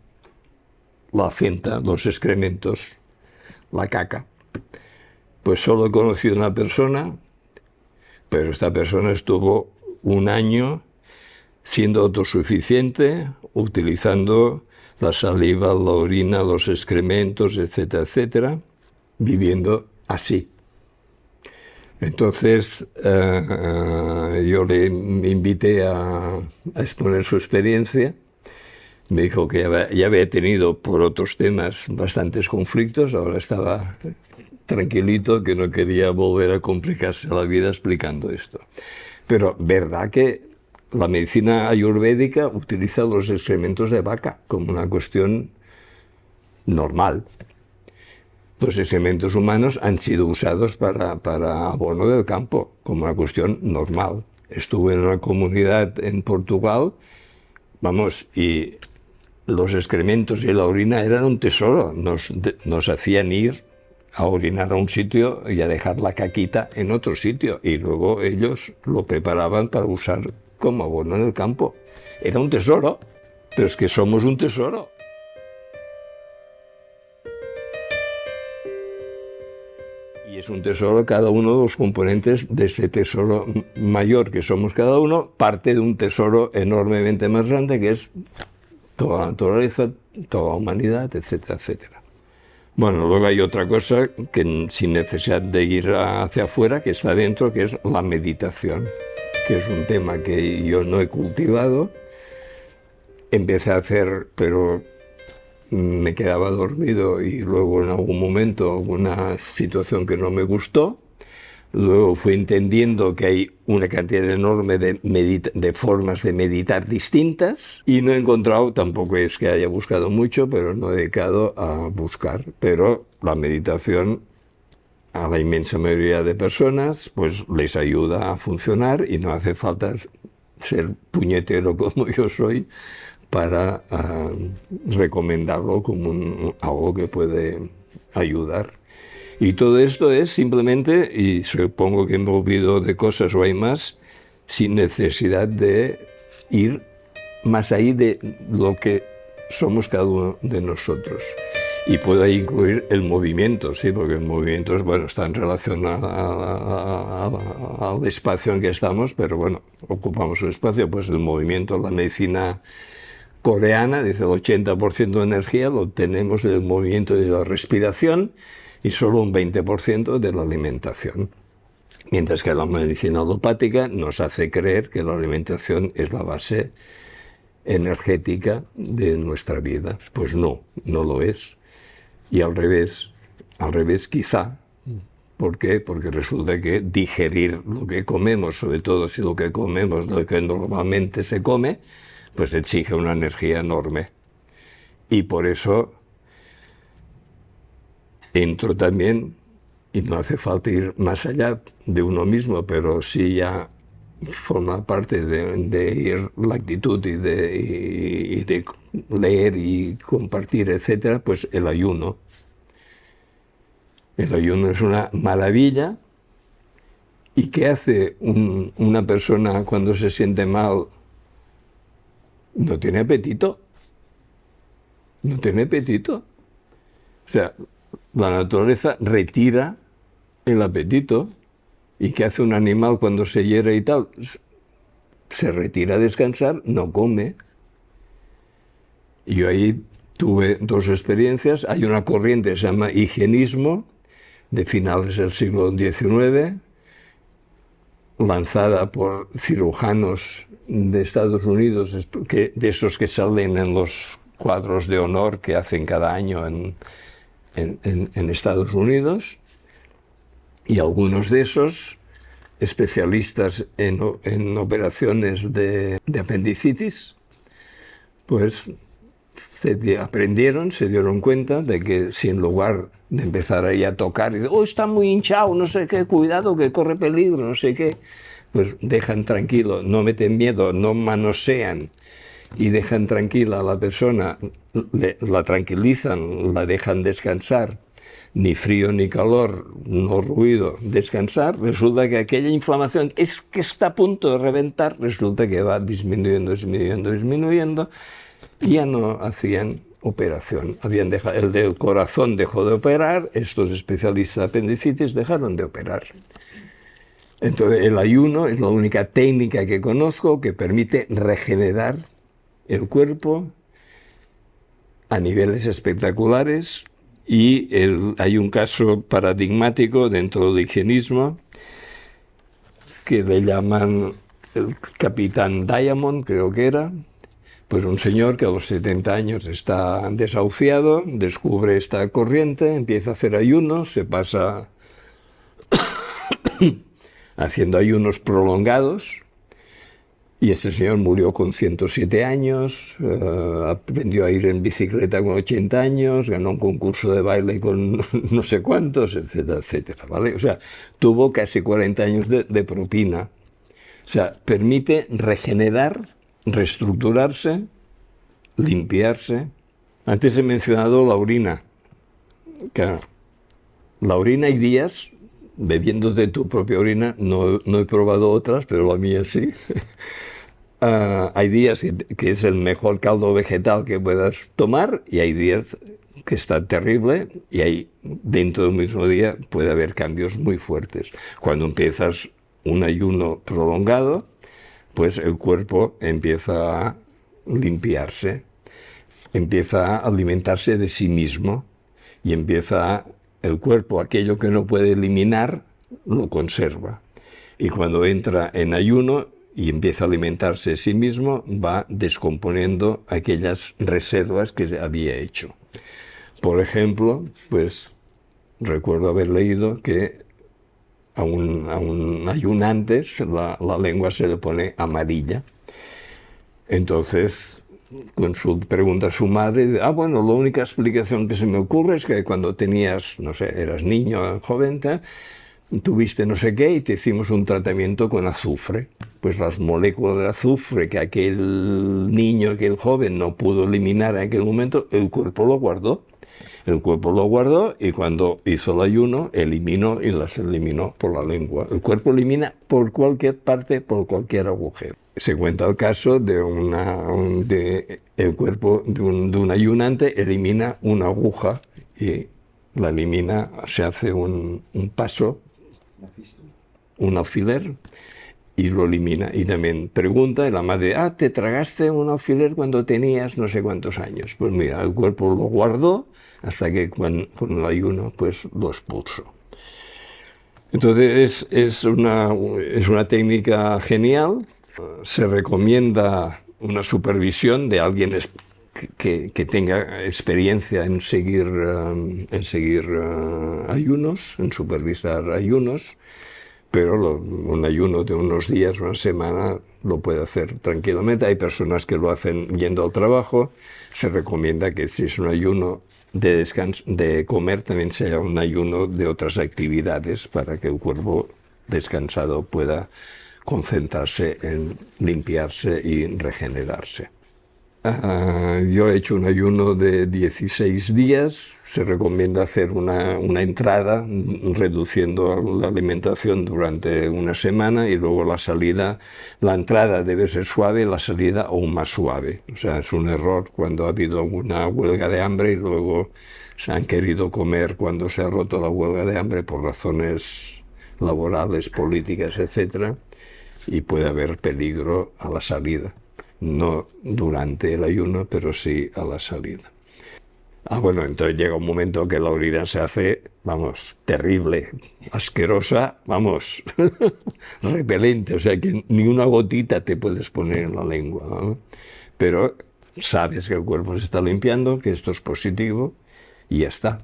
[SPEAKER 2] la fenta, los excrementos, la caca. Pues solo he conocido una persona, pero esta persona estuvo 1 año siendo autosuficiente, utilizando la saliva, la orina, los excrementos, etcétera, etcétera, viviendo así. Entonces yo le invité a exponer su experiencia. Me dijo que ya había tenido por otros temas bastantes conflictos, ahora estaba tranquilito, que no quería volver a complicarse la vida explicando esto. Pero verdad que la medicina ayurvédica utiliza los excrementos de vaca como una cuestión normal. Los excrementos humanos han sido usados para abono del campo, como una cuestión normal. Estuve en una comunidad en Portugal, y los excrementos y la orina eran un tesoro. Nos hacían ir a orinar a un sitio y a dejar la caquita en otro sitio, y luego ellos lo preparaban para usar como abono en el campo. Era un tesoro, pero es que somos un tesoro. Y es un tesoro, cada uno de los componentes de ese tesoro mayor que somos cada uno, parte de un tesoro enormemente más grande, que es toda la naturaleza, toda la humanidad, etcétera, etcétera. Bueno, luego hay otra cosa que, sin necesidad de ir hacia afuera, que está dentro, que es la meditación, que es un tema que yo no he cultivado. Empecé a hacer, pero me quedaba dormido, y luego en algún momento alguna situación que no me gustó. Luego fui entendiendo que hay una cantidad enorme de formas de meditar distintas, y no he encontrado, tampoco es que haya buscado mucho, pero no he dedicado a buscar. Pero la meditación a la inmensa mayoría de personas pues les ayuda a funcionar, y no hace falta ser puñetero como yo soy para recomendarlo como algo que puede ayudar. Y todo esto es simplemente, y supongo que me olvido de cosas o hay más, sin necesidad de ir más allá de lo que somos cada uno de nosotros. Y puede incluir el movimiento, sí, porque el movimiento está en relación al espacio en que estamos, pero bueno, ocupamos un espacio. Pues el movimiento, la medicina coreana dice el 80% de energía lo tenemos del movimiento y de la respiración, y solo un 20% de la alimentación. Mientras que la medicina alopática nos hace creer que la alimentación es la base energética de nuestra vida. Pues no, no lo es. Y al revés quizá. ¿Por qué? Porque resulta que digerir lo que comemos, sobre todo si lo que comemos es lo que normalmente se come, pues exige una energía enorme. Y por eso entro también, y no hace falta ir más allá de uno mismo, pero sí ya forma parte de ir la actitud y de leer y compartir, etcétera, pues el ayuno. El ayuno es una maravilla. ¿Y qué hace una persona cuando se siente mal? No tiene apetito. No tiene apetito. O sea, la naturaleza retira el apetito. ¿Y qué hace un animal cuando se hiere y tal? Se retira a descansar, no come. Y yo ahí tuve dos experiencias. Hay una corriente que se llama higienismo, de finales del siglo XIX, lanzada por cirujanos de Estados Unidos, de esos que salen en los cuadros de honor que hacen cada año en Estados Unidos, y algunos de esos especialistas en operaciones de apendicitis, pues se dieron cuenta de que si en lugar de empezar ahí a tocar y de, oh, está muy hinchado, no sé qué, cuidado que corre peligro, no sé qué, pues dejan tranquilo, no meten miedo, no manosean y dejan tranquila a la persona, la tranquilizan, la dejan descansar, ni frío ni calor, no ruido, descansar, resulta que aquella inflamación es que está a punto de reventar, resulta que va disminuyendo, y ya no hacían operación. El del corazón dejó de operar, estos especialistas de apendicitis dejaron de operar. Entonces el ayuno es la única técnica que conozco que permite regenerar el cuerpo a niveles espectaculares, y hay un caso paradigmático dentro del higienismo que le llaman el Capitán Diamond, creo que era. Pues un señor que a los 70 años está desahuciado, descubre esta corriente, empieza a hacer ayunos, se pasa haciendo ayunos prolongados, y este señor murió con 107 años, aprendió a ir en bicicleta con 80 años, ganó un concurso de baile con no sé cuántos, etcétera, etcétera, ¿vale? O sea, tuvo casi 40 años de propina. O sea, permite regenerar, reestructurarse, limpiarse. Antes he mencionado la orina. Que la orina, hay días, bebiendo de tu propia orina, no he probado otras, pero la mía sí. Hay días que es el mejor caldo vegetal que puedas tomar, y hay días que está terrible, y dentro del mismo día puede haber cambios muy fuertes. Cuando empiezas un ayuno prolongado, pues el cuerpo empieza a limpiarse, empieza a alimentarse de sí mismo, y el cuerpo, aquello que no puede eliminar, lo conserva. Y cuando entra en ayuno y empieza a alimentarse de sí mismo, va descomponiendo aquellas reservas que había hecho. Por ejemplo, pues recuerdo haber leído que a un ayunante la lengua se le pone amarilla. Entonces, pregunta a su madre, bueno, la única explicación que se me ocurre es que cuando tenías, no sé, eras niño, joven, tuviste no sé qué y te hicimos un tratamiento con azufre. Pues las moléculas de azufre que aquel niño, aquel joven no pudo eliminar en aquel momento, el cuerpo lo guardó. El cuerpo lo guardó, y cuando hizo el ayuno, eliminó y las eliminó por la lengua. El cuerpo elimina por cualquier parte, por cualquier agujero. Se cuenta el caso de el cuerpo de un ayunante elimina una aguja y la elimina, se hace un paso, un alfiler, y lo elimina. Y también pregunta, y la madre, ¿te tragaste un alfiler cuando tenías no sé cuántos años? Pues mira, el cuerpo lo guardó hasta que con el ayuno pues lo expulsó. Entonces es una técnica genial. Se recomienda una supervisión de alguien que tenga experiencia en seguir ayunos, en supervisar ayunos, pero un ayuno de unos días, una semana, lo puede hacer tranquilamente. Hay personas que lo hacen yendo al trabajo. Se recomienda que si es un ayuno de descanso, de comer, también sea un ayuno de otras actividades para que el cuerpo descansado pueda concentrarse en limpiarse y regenerarse. Yo he hecho un ayuno de 16 días. Se recomienda hacer una entrada reduciendo la alimentación durante una semana y luego la salida. La entrada debe ser suave, la salida aún más suave. O sea, es un error cuando ha habido una huelga de hambre y luego se han querido comer cuando se ha roto la huelga de hambre por razones laborales, políticas, etcétera, y puede haber peligro a la salida. No durante el ayuno, pero sí a la salida. Bueno, entonces llega un momento que la orina se hace, vamos, terrible, asquerosa, vamos, repelente, o sea que ni una gotita te puedes poner en la lengua, ¿no? Pero sabes que el cuerpo se está limpiando, que esto es positivo y ya está.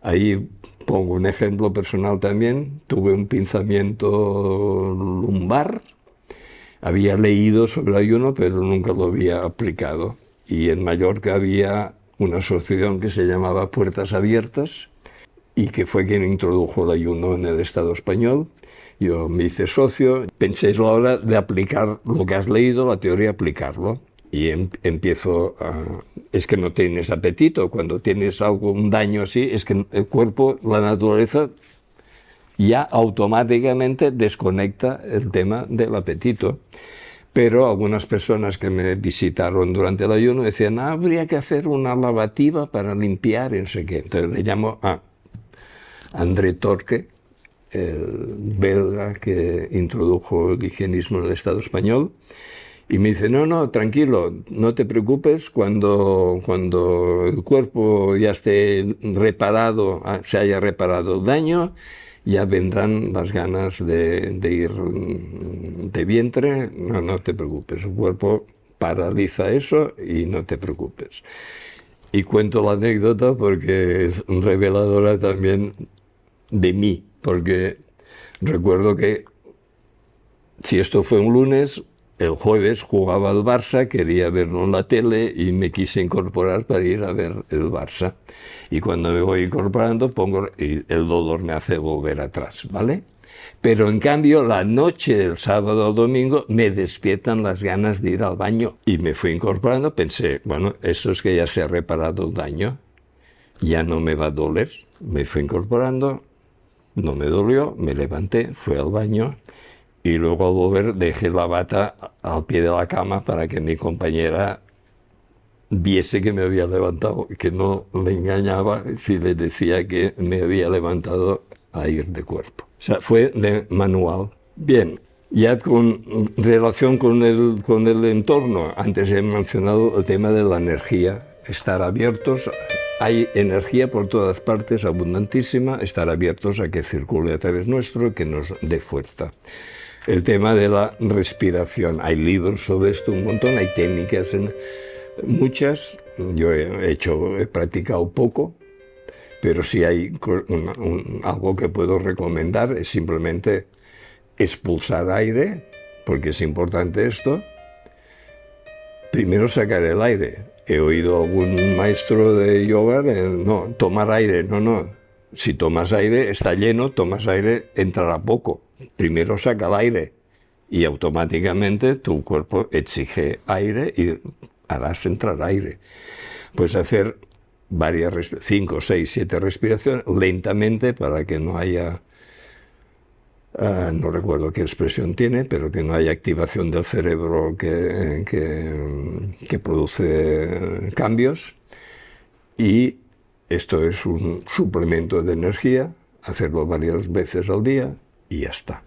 [SPEAKER 2] Ahí pongo un ejemplo personal también. Tuve un pinzamiento lumbar. Había leído sobre el ayuno, pero nunca lo había aplicado. Y en Mallorca había una asociación que se llamaba Puertas Abiertas y que fue quien introdujo el ayuno en el Estado español. Yo me hice socio. Pensé, es la hora de aplicar lo que has leído, la teoría, aplicarlo. Y empiezo a... Es que no tienes apetito. Cuando tienes un daño así, es que el cuerpo, la naturaleza, ya automáticamente desconecta el tema del apetito. Pero algunas personas que me visitaron durante el ayuno decían, habría que hacer una lavativa para limpiar y no sé qué. Entonces le llamo a André Torque, el belga que introdujo el higienismo en el Estado español, y me dice, no, tranquilo, no te preocupes, cuando el cuerpo ya esté reparado, se haya reparado el daño, ya vendrán las ganas de ir de vientre, no te preocupes, el cuerpo paraliza eso y no te preocupes. Y cuento la anécdota porque es reveladora también de mí, porque recuerdo que si esto fue un lunes, el jueves jugaba el Barça, quería verlo en la tele y me quise incorporar para ir a ver el Barça. Y cuando me voy incorporando, y el dolor me hace volver atrás, ¿vale? Pero en cambio, la noche del sábado al domingo me despiertan las ganas de ir al baño. Y me fui incorporando, pensé, bueno, esto es que ya se ha reparado el daño, ya no me va a doler. Me fui incorporando, no me dolió, me levanté, fui al baño. Y luego al volver dejé la bata al pie de la cama para que mi compañera viese que me había levantado, que no le engañaba si le decía que me había levantado a ir de cuerpo. O sea, fue de manual. Bien, ya con relación con el entorno, antes he mencionado el tema de la energía, estar abiertos. Hay energía por todas partes, abundantísima, estar abiertos a que circule a través nuestro, que nos dé fuerza. El tema de la respiración. Hay libros sobre esto un montón, hay técnicas, muchas. Yo he practicado poco, pero si hay algo que puedo recomendar es simplemente expulsar aire, porque es importante esto. Primero sacar el aire. He oído a algún maestro de yoga, no, tomar aire, no. Si tomas aire, está lleno, tomas aire, entrará poco. Primero saca el aire y automáticamente tu cuerpo exige aire y harás entrar aire. Puedes hacer varias, 5, 6, 7 respiraciones lentamente para que no haya, no recuerdo qué expresión tiene, pero que no haya activación del cerebro que produce cambios. Y esto es un suplemento de energía, hacerlo varias veces al día y ya está.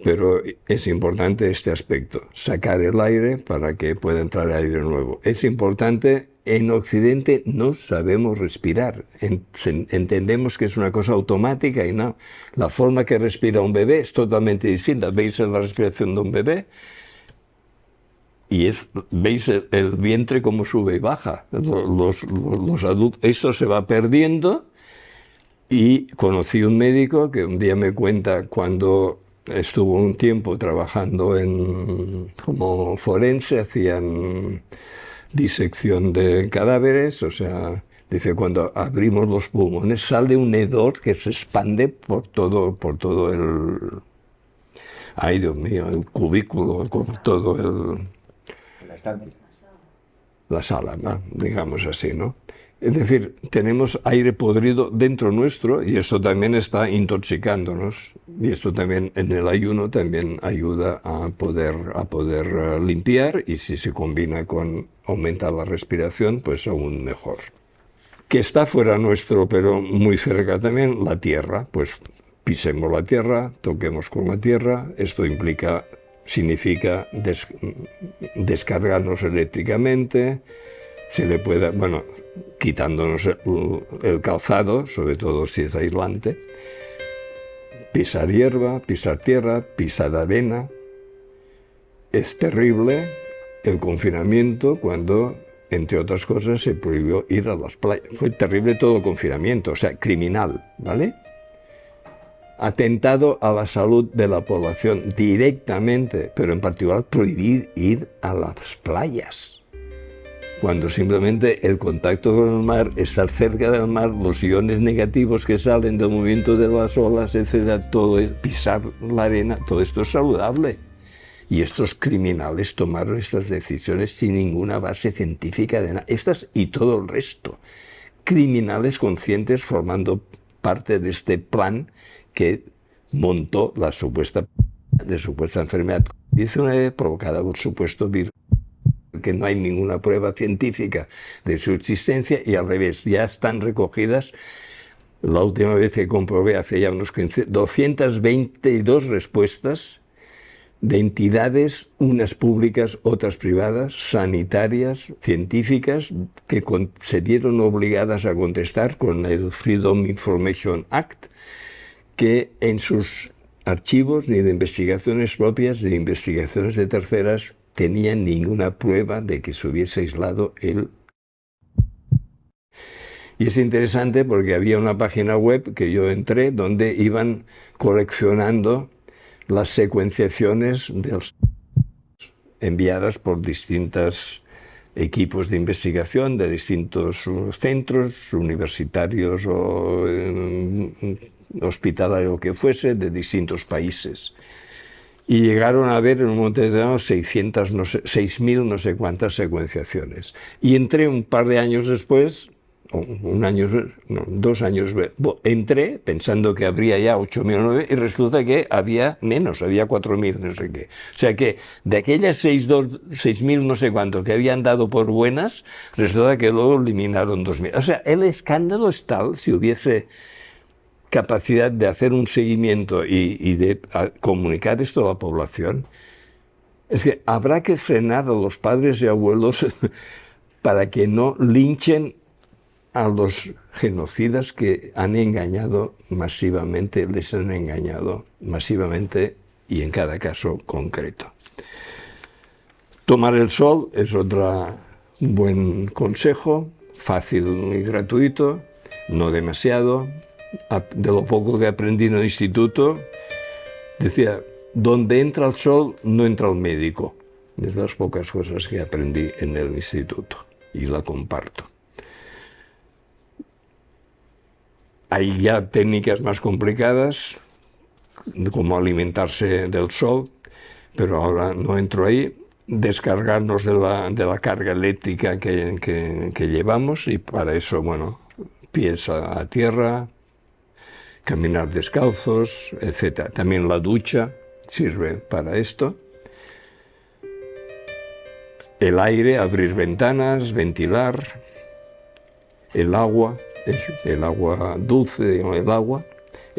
[SPEAKER 2] Pero es importante este aspecto, sacar el aire para que pueda entrar aire nuevo. Es importante, en Occidente no sabemos respirar, entendemos que es una cosa automática y no. La forma que respira un bebé es totalmente distinta. ¿Veis la respiración de un bebé? Y veis el vientre cómo sube y baja. Los adultos, esto se va perdiendo. Y conocí un médico que un día me cuenta cuando estuvo un tiempo trabajando como forense, hacían disección de cadáveres, o sea, dice, cuando abrimos los pulmones sale un hedor que se expande por todo el... Ay, Dios mío, el cubículo, todo la sala, ¿no? Digamos así, ¿no? Es decir, tenemos aire podrido dentro nuestro y esto también está intoxicándonos. Y esto también en el ayuno también ayuda a poder limpiar, y si se combina con aumentar la respiración, pues aún mejor. Que está fuera nuestro, pero muy cerca también, la tierra. Pues pisemos la tierra, toquemos con la tierra. Esto significa descargarnos eléctricamente. Se le puede, bueno, quitándonos el calzado, sobre todo si es aislante, pisar hierba, pisar tierra, pisar arena. Es terrible el confinamiento cuando, entre otras cosas, se prohibió ir a las playas. Fue terrible todo el confinamiento, o sea, criminal, ¿vale? Atentado a la salud de la población directamente, pero en particular prohibir ir a las playas. Cuando simplemente el contacto con el mar, estar cerca del mar, los iones negativos que salen del movimiento de las olas, etcétera, todo, pisar la arena, todo esto es saludable. Y estos criminales tomaron estas decisiones sin ninguna base científica de nada. Estas y todo el resto. Criminales conscientes formando parte de este plan que montó la supuesta enfermedad COVID-19 provocada por supuesto virus, que no hay ninguna prueba científica de su existencia, y al revés, ya están recogidas, la última vez que comprobé hace ya unos 15, 222 respuestas de entidades, unas públicas, otras privadas, sanitarias, científicas, que se vieron obligadas a contestar con el Freedom Information Act, que en sus archivos, ni de investigaciones propias, ni de investigaciones de terceras, tenían ninguna prueba de que se hubiese aislado el... Y es interesante porque había una página web que yo entré donde iban coleccionando las secuenciaciones enviadas por distintos equipos de investigación de distintos centros universitarios o hospitalarios, o que fuese, de distintos países. Y llegaron a ver en un momento determinado 6.000 no sé cuántas secuenciaciones. Y entré un par de años después, un año, no, 2 años, entré pensando que habría ya 8.000 o 9.000 y resulta que había menos, había 4.000 no sé qué. O sea que de aquellas 6.000 no sé cuánto que habían dado por buenas, resulta que luego eliminaron 2.000. O sea, el escándalo es tal, si hubiese capacidad de hacer un seguimiento y de comunicar esto a la población, es que habrá que frenar a los padres y abuelos para que no linchen a los genocidas que han engañado masivamente, les han engañado masivamente y en cada caso concreto. Tomar el sol es otro buen consejo, fácil y gratuito, no demasiado. De lo poco que aprendí en el instituto, decía, donde entra el sol no entra el médico. Es de las pocas cosas que aprendí en el instituto y la comparto. Hay ya técnicas más complicadas, como alimentarse del sol, pero ahora no entro ahí. Descargarnos de la carga eléctrica que llevamos, y para eso, bueno, pies a tierra, caminar descalzos, etc. También la ducha sirve para esto. El aire, abrir ventanas, ventilar. El agua dulce, el agua,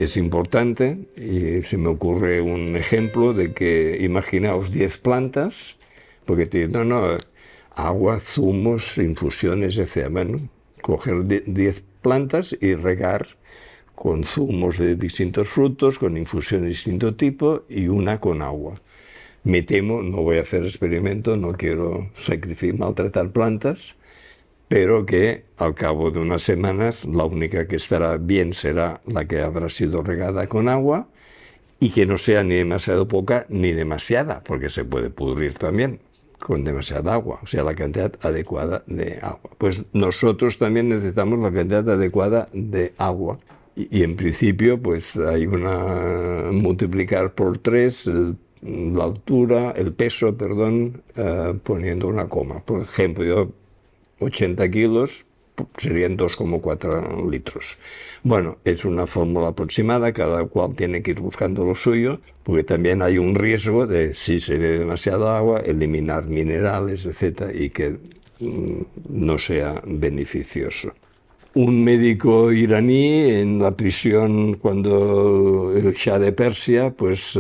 [SPEAKER 2] es importante, y se me ocurre un ejemplo de que imaginaos 10 plantas, porque te dicen, no, agua, zumos, infusiones, etc. Bueno, coger 10 plantas y regar con zumos de distintos frutos, con infusión de distinto tipo y una con agua. Me temo, no voy a hacer experimento, no quiero maltratar plantas, pero que al cabo de unas semanas la única que estará bien será la que habrá sido regada con agua y que no sea ni demasiado poca ni demasiada, porque se puede pudrir también con demasiada agua, o sea, la cantidad adecuada de agua. Pues nosotros también necesitamos la cantidad adecuada de agua y en principio pues hay multiplicar por 3 la altura, el peso, perdón, poniendo una coma. Por ejemplo, yo 80 kilos serían 2,4 litros. Bueno, es una fórmula aproximada, cada cual tiene que ir buscando lo suyo, porque también hay un riesgo de, si se ve demasiada agua, eliminar minerales, etcétera, y que no sea beneficioso. Un médico iraní en la prisión cuando el Shah de Persia, pues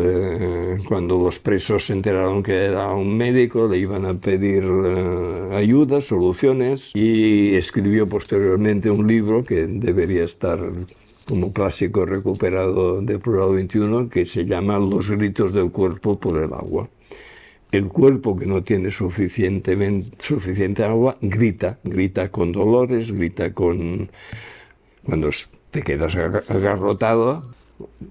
[SPEAKER 2] cuando los presos se enteraron que era un médico, le iban a pedir ayuda, soluciones, y escribió posteriormente un libro que debería estar como clásico recuperado del Programa 21, que se llama Los gritos del cuerpo por el agua. El cuerpo que no tiene suficiente agua grita con dolores, grita cuando te quedas agarrotado,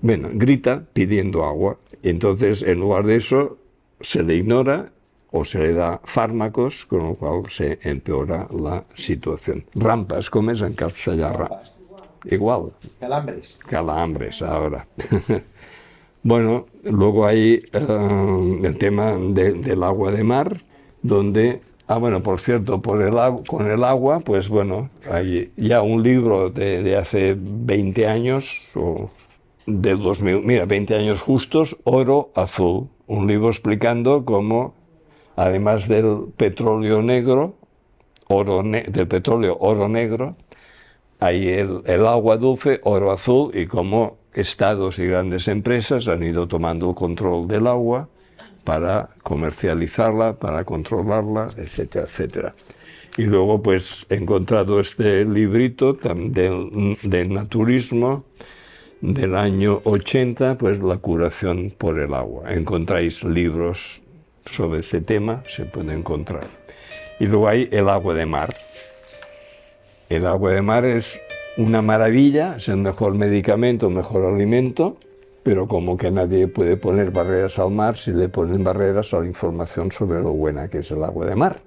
[SPEAKER 2] bueno, grita pidiendo agua. Entonces, en lugar de eso, se le ignora o se le da fármacos, con lo cual se empeora la situación. Rampas, ¿cómo es en castellano? Igual. Calambres, ahora. Bueno, luego hay el tema del agua de mar, donde, bueno, por cierto, con el agua, pues bueno, hay ya un libro de hace 20 años, o del 2000, mira, 20 años justos, Oro Azul, un libro explicando cómo, además del petróleo negro, del petróleo oro negro, hay el agua dulce, oro azul, y cómo estados y grandes empresas han ido tomando el control del agua para comercializarla, para controlarla, etcétera, etcétera. Y luego pues he encontrado este librito del naturismo del año 80, pues la curación por el agua. Encontráis libros sobre este tema, se puede encontrar. Y luego hay el agua de mar. El agua de mar es una maravilla, es el mejor medicamento, el mejor alimento, pero como que nadie puede poner barreras al mar, si le ponen barreras a la información sobre lo buena que es el agua de mar.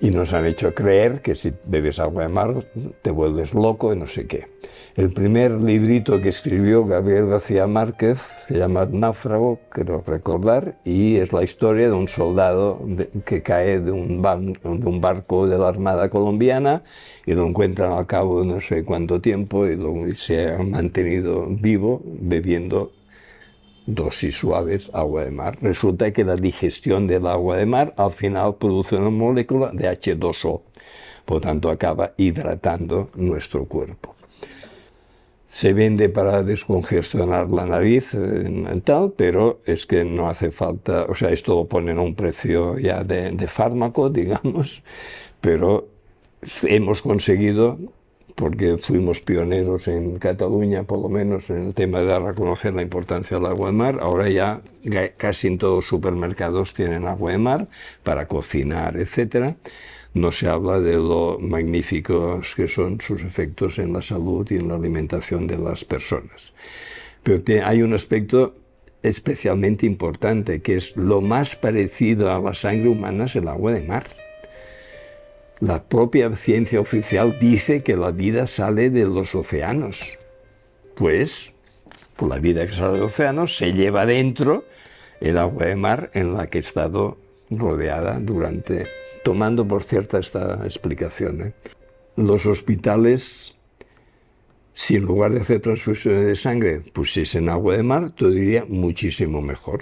[SPEAKER 2] Y nos han hecho creer que si bebes agua de mar te vuelves loco y no sé qué. El primer librito que escribió Gabriel García Márquez se llama Náufrago, creo recordar, y es la historia de un soldado que cae de un barco de la Armada colombiana y lo encuentran al cabo de no sé cuánto tiempo y se ha mantenido vivo bebiendo dosis suaves agua de mar. Resulta que la digestión del agua de mar al final produce una molécula de H2O, por tanto acaba hidratando nuestro cuerpo. Se vende para descongestionar la nariz, tal, pero es que no hace falta, o sea, esto lo ponen a un precio ya de fármaco, digamos, pero hemos conseguido, porque fuimos pioneros en Cataluña, por lo menos, en el tema de reconocer la importancia del agua de mar. Ahora ya casi en todos los supermercados tienen agua de mar para cocinar, etc. No se habla de lo magníficos que son sus efectos en la salud y en la alimentación de las personas. Pero hay un aspecto especialmente importante, que es lo más parecido a la sangre humana es el agua de mar. La propia ciencia oficial dice que la vida sale de los océanos. Pues, por la vida que sale de los océanos, se lleva dentro el agua de mar en la que he estado rodeada tomando por cierta esta explicación. Los hospitales, si en lugar de hacer transfusiones de sangre pusiesen agua de mar, todo iría muchísimo mejor.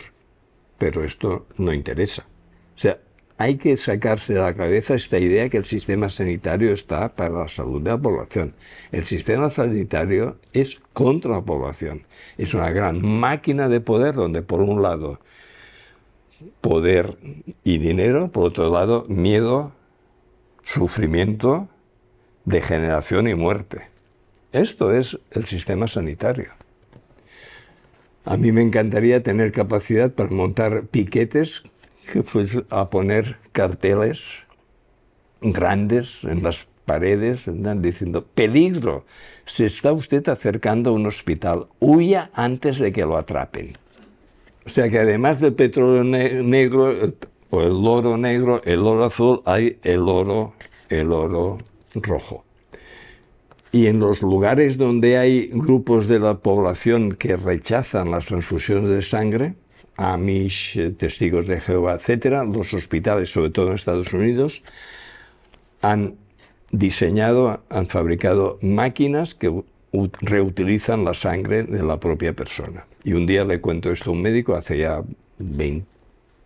[SPEAKER 2] Pero esto no interesa. O sea, hay que sacarse de la cabeza esta idea que el sistema sanitario está para la salud de la población. El sistema sanitario es contra la población. Es una gran máquina de poder donde, por un lado, poder y dinero, por otro lado, miedo, sufrimiento, degeneración y muerte. Esto es el sistema sanitario. A mí me encantaría tener capacidad para montar piquetes que fuese a poner carteles grandes en las paredes diciendo: peligro, se está usted acercando a un hospital, huya antes de que lo atrapen. O sea que además del petróleo negro o el oro negro, el oro azul, hay el oro rojo. Y en los lugares donde hay grupos de la población que rechazan las transfusiones de sangre, Amish, testigos de Jehová, etcétera, los hospitales, sobre todo en Estados Unidos, han diseñado, han fabricado máquinas que reutilizan la sangre de la propia persona. Y un día le cuento esto a un médico, hace ya 20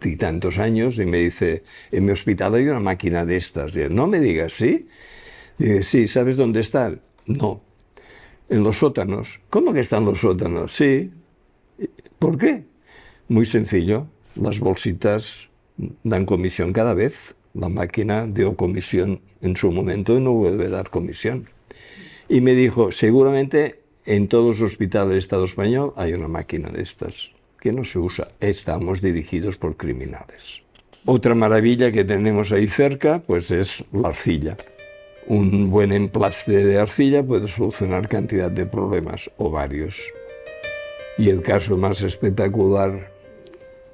[SPEAKER 2] y tantos años, y me dice: en mi hospital hay una máquina de estas. Y yo: no me digas, ¿sí? Dice: sí, ¿sabes dónde está? No. En los sótanos. ¿Cómo que están los sótanos? Sí. ¿Por qué? Muy sencillo. Las bolsitas dan comisión cada vez. La máquina dio comisión en su momento y no vuelve a dar comisión. Y me dijo: seguramente en todos los hospitales del Estado español hay una máquina de estas que no se usa. Estamos dirigidos por criminales. Otra maravilla que tenemos ahí cerca, pues, es la arcilla. Un buen emplaste de arcilla puede solucionar cantidad de problemas, o varios. Y el caso más espectacular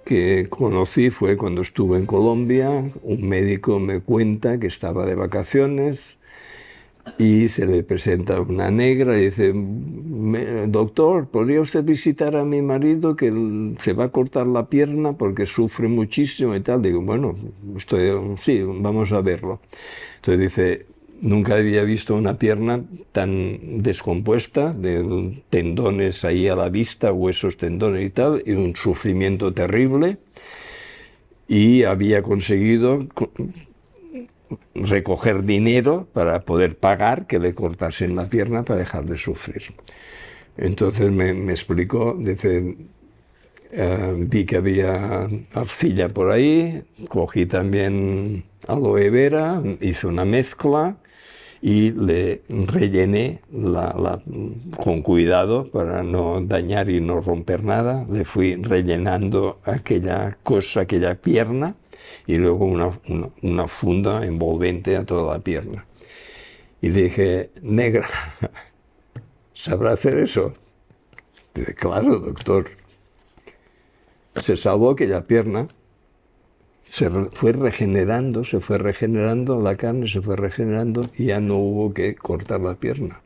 [SPEAKER 2] que conocí fue cuando estuve en Colombia. Un médico me cuenta que estaba de vacaciones y se le presenta una negra y dice: doctor, ¿podría usted visitar a mi marido que se va a cortar la pierna porque sufre muchísimo y tal? Digo: bueno, sí, vamos a verlo. Entonces dice: nunca había visto una pierna tan descompuesta, de tendones ahí a la vista, huesos, tendones y tal, y un sufrimiento terrible, y había conseguido recoger dinero para poder pagar que le cortasen la pierna para dejar de sufrir. Entonces me explicó, dice: vi que había arcilla por ahí, cogí también aloe vera, hice una mezcla y le rellené con cuidado para no dañar y no romper nada. Le fui rellenando aquella pierna, y luego una funda envolvente a toda la pierna. Y le dije: negra, ¿sabrá hacer eso? Dice: claro, doctor. Se salvó aquella pierna, se fue regenerando la carne, se fue regenerando, y ya no hubo que cortar la pierna.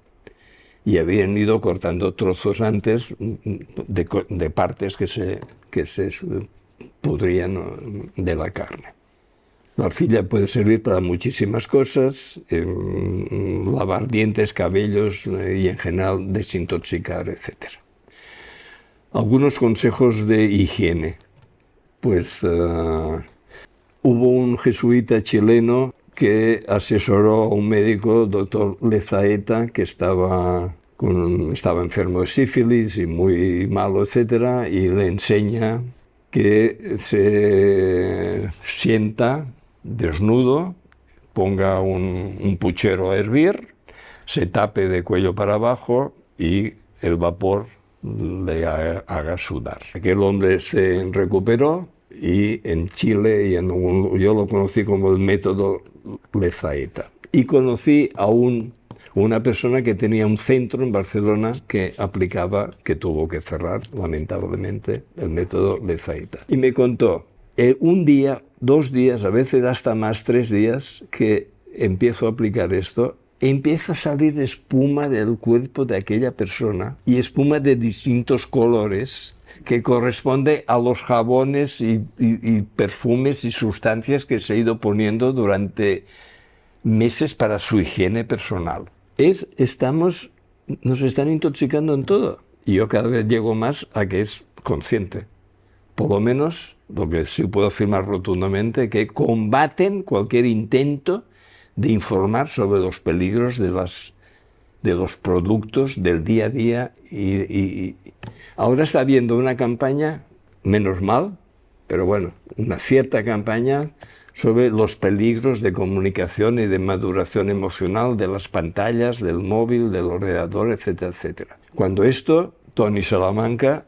[SPEAKER 2] Y habían ido cortando trozos antes de partes que se pudrían de la carne. La arcilla puede servir para muchísimas cosas: lavar dientes, cabellos y en general desintoxicar, etc. Algunos consejos de higiene. Pues hubo un jesuita chileno que asesoró a un médico, doctor Lezaeta, que estaba enfermo de sífilis y muy malo, etc., y le enseña que se sienta desnudo, ponga un puchero a hervir, se tape de cuello para abajo y el vapor le haga sudar. Aquel hombre se recuperó, y en Chile, yo lo conocí como el método Lezaeta. Y conocí a una persona que tenía un centro en Barcelona que tuvo que cerrar, lamentablemente, el método Lezaeta. Y me contó: un día, 2 días, a veces hasta más, 3 días, que empiezo a aplicar esto, empieza a salir espuma del cuerpo de aquella persona, y espuma de distintos colores, que corresponde a los jabones y perfumes y sustancias que se ha ido poniendo durante meses para su higiene personal. Nos están intoxicando en todo, y yo cada vez llego más a que es consciente. por lo menos, lo que sí puedo afirmar rotundamente, que combaten cualquier intento de informar sobre los peligros de los productos del día a día. Y ahora está habiendo una campaña, menos mal, pero bueno, una cierta campaña sobre los peligros de comunicación y de maduración emocional de las pantallas, del móvil, del ordenador, etcétera, etcétera. Cuando esto, Tony Salamanca,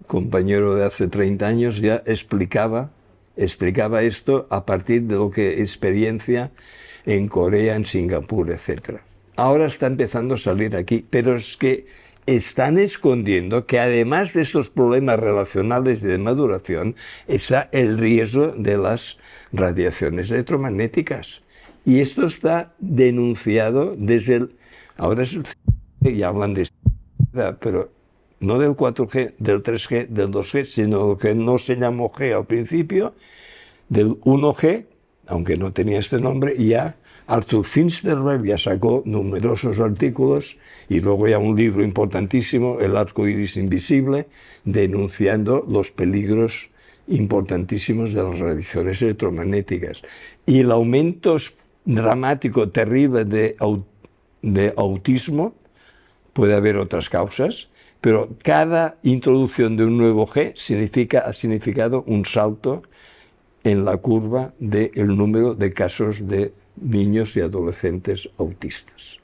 [SPEAKER 2] compañero de hace 30 años, ya explicaba esto a partir de lo que experiencia en Corea, en Singapur, etcétera. Ahora está empezando a salir aquí, pero es que están escondiendo que además de estos problemas relacionales de maduración está el riesgo de las radiaciones electromagnéticas. Y esto está denunciado desde el... Ahora es el... y hablan de... pero no del 4G, del 3G, del 2G, sino que no se llamó G al principio, del 1G, aunque no tenía este nombre, y ya Arthur Finsterberg ya sacó numerosos artículos y luego ya un libro importantísimo, El arco iris invisible, denunciando los peligros importantísimos de las radiaciones electromagnéticas. Y el aumento dramático, terrible de autismo, puede haber otras causas, pero cada introducción de un nuevo G ha significado un salto en la curva del número de casos de niños y adolescentes autistas.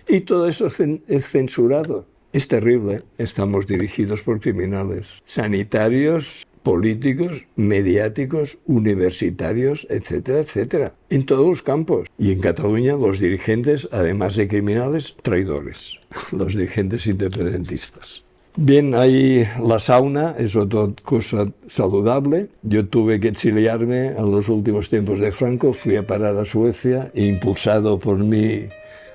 [SPEAKER 2] Y todo esto es censurado. Es terrible. Estamos dirigidos por criminales sanitarios, políticos, mediáticos, universitarios, etcétera, etcétera. En todos los campos. Y en Cataluña los dirigentes, además de criminales, traidores. Los dirigentes independentistas. Bien, ahí la sauna es otra cosa saludable. Yo tuve que exiliarme en los últimos tiempos de Franco, fui a parar a Suecia e impulsado por mi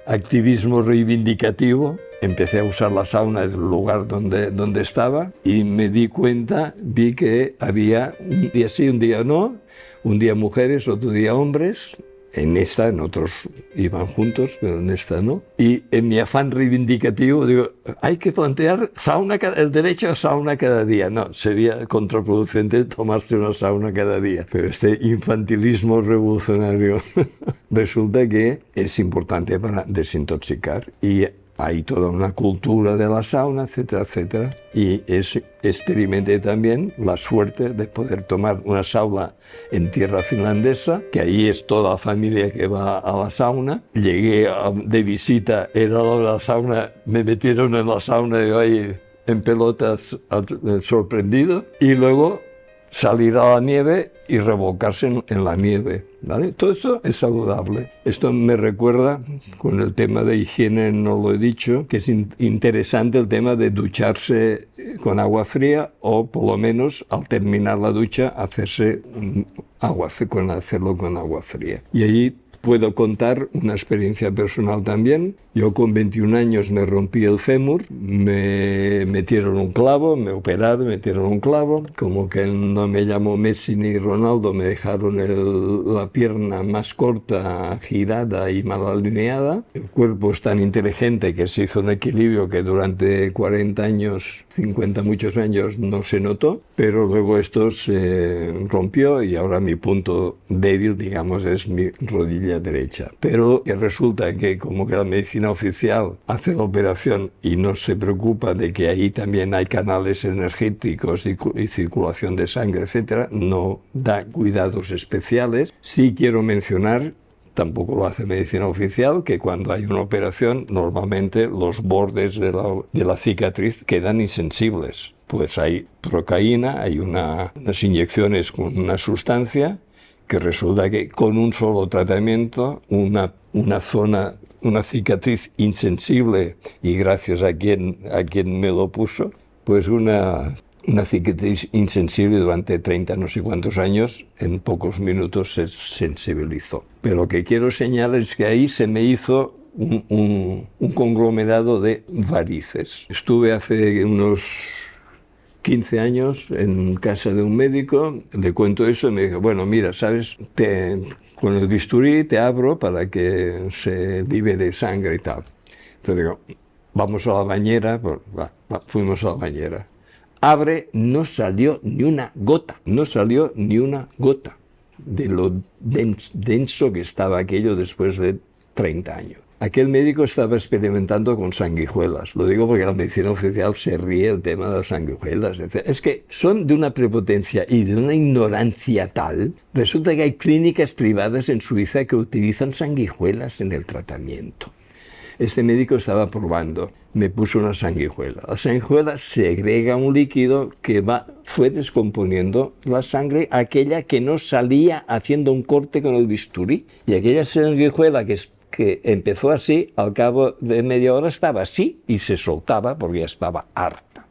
[SPEAKER 2] activismo reivindicativo, empecé a usar la sauna en el lugar donde estaba y me di cuenta, vi que había un día sí, un día no, un día mujeres, otro día hombres. En otros iban juntos, pero en esta no. Y en mi afán reivindicativo digo, hay que plantear el derecho a sauna cada día. No, sería contraproducente tomarse una sauna cada día. Pero este infantilismo revolucionario resulta que es importante para desintoxicar. Y hay toda una cultura de la sauna, etcétera, etcétera. Y experimenté también la suerte de poder tomar una sauna en tierra finlandesa, que ahí es toda la familia que va a la sauna. Llegué de visita, era la sauna, me metieron en la sauna y yo ahí en pelotas sorprendido. Y luego salir a la nieve y revolcarse en la nieve, ¿vale? Todo esto es saludable. Esto me recuerda, con el tema de higiene no lo he dicho, que es interesante el tema de ducharse con agua fría o por lo menos al terminar la ducha hacerlo con agua fría. Y ahí puedo contar una experiencia personal también. Yo con 21 años me rompí el fémur, me metieron un clavo, me operaron, me metieron un clavo. Como que no me llamo Messi ni Ronaldo, me dejaron la pierna más corta, girada y mal alineada. El cuerpo es tan inteligente que se hizo un equilibrio que durante 40 años, 50 muchos años no se notó, pero luego esto se rompió y ahora mi punto débil, digamos, es mi rodilla derecha. Pero que resulta que como que la medicina oficial hace la operación y no se preocupa de que ahí también hay canales energéticos y circulación de sangre, etcétera, no da cuidados especiales. Sí quiero mencionar, tampoco lo hace medicina oficial, que cuando hay una operación normalmente los bordes de la cicatriz quedan insensibles. Pues hay procaína, hay unas inyecciones con una sustancia que resulta que con un solo tratamiento, una cicatriz insensible, y gracias a quien me lo puso, pues una cicatriz insensible durante 30 no sé cuántos años, en pocos minutos se sensibilizó. Pero lo que quiero señalar es que ahí se me hizo un conglomerado de varices. Estuve hace unos 15 años en casa de un médico, le cuento eso y me dijo, bueno, mira, ¿sabes? Con el bisturí te abro para que se libere sangre y tal. Entonces digo, vamos a la bañera, fuimos a la bañera. Abre, no salió ni una gota, no salió ni una gota de lo denso que estaba aquello después de 30 años. Aquel médico estaba experimentando con sanguijuelas. Lo digo porque la medicina oficial se ríe del tema de las sanguijuelas, etc. Es que son de una prepotencia y de una ignorancia tal. Resulta que hay clínicas privadas en Suiza que utilizan sanguijuelas en el tratamiento. Este médico estaba probando, me puso una sanguijuela. La sanguijuela segrega un líquido que fue descomponiendo la sangre, aquella que no salía haciendo un corte con el bisturí. Y aquella sanguijuela que empezó así, al cabo de media hora estaba así y se soltaba porque ya estaba harta.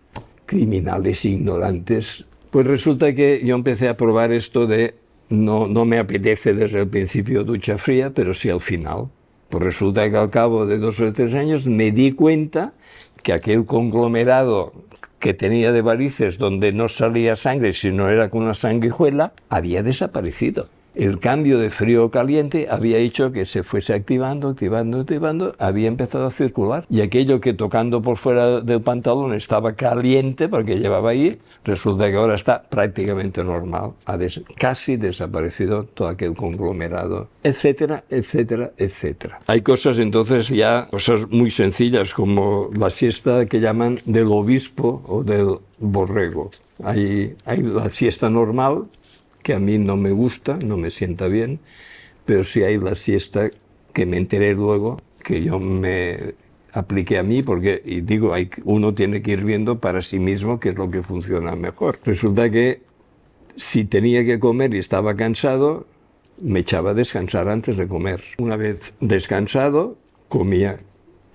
[SPEAKER 2] Criminales ignorantes. Pues resulta que yo empecé a probar esto de no me apetece desde el principio ducha fría, pero sí al final. Pues resulta que al cabo de 2 o 3 años me di cuenta que aquel conglomerado que tenía de varices donde no salía sangre, sino era con una sanguijuela, había desaparecido. El cambio de frío a caliente había hecho que se fuese activando, había empezado a circular. Y aquello que tocando por fuera del pantalón estaba caliente porque llevaba ahí, resulta que ahora está prácticamente normal. Ha casi desaparecido todo aquel conglomerado, etcétera, etcétera, etcétera. Hay cosas entonces ya, cosas muy sencillas como la siesta que llaman del obispo o del borrego. Hay la siesta normal, que a mí no me gusta, no me sienta bien, pero sí hay la siesta que me enteré luego, que yo me apliqué a mí, porque, y digo, uno tiene que ir viendo para sí mismo qué es lo que funciona mejor. Resulta que si tenía que comer y estaba cansado, me echaba a descansar antes de comer. Una vez descansado, comía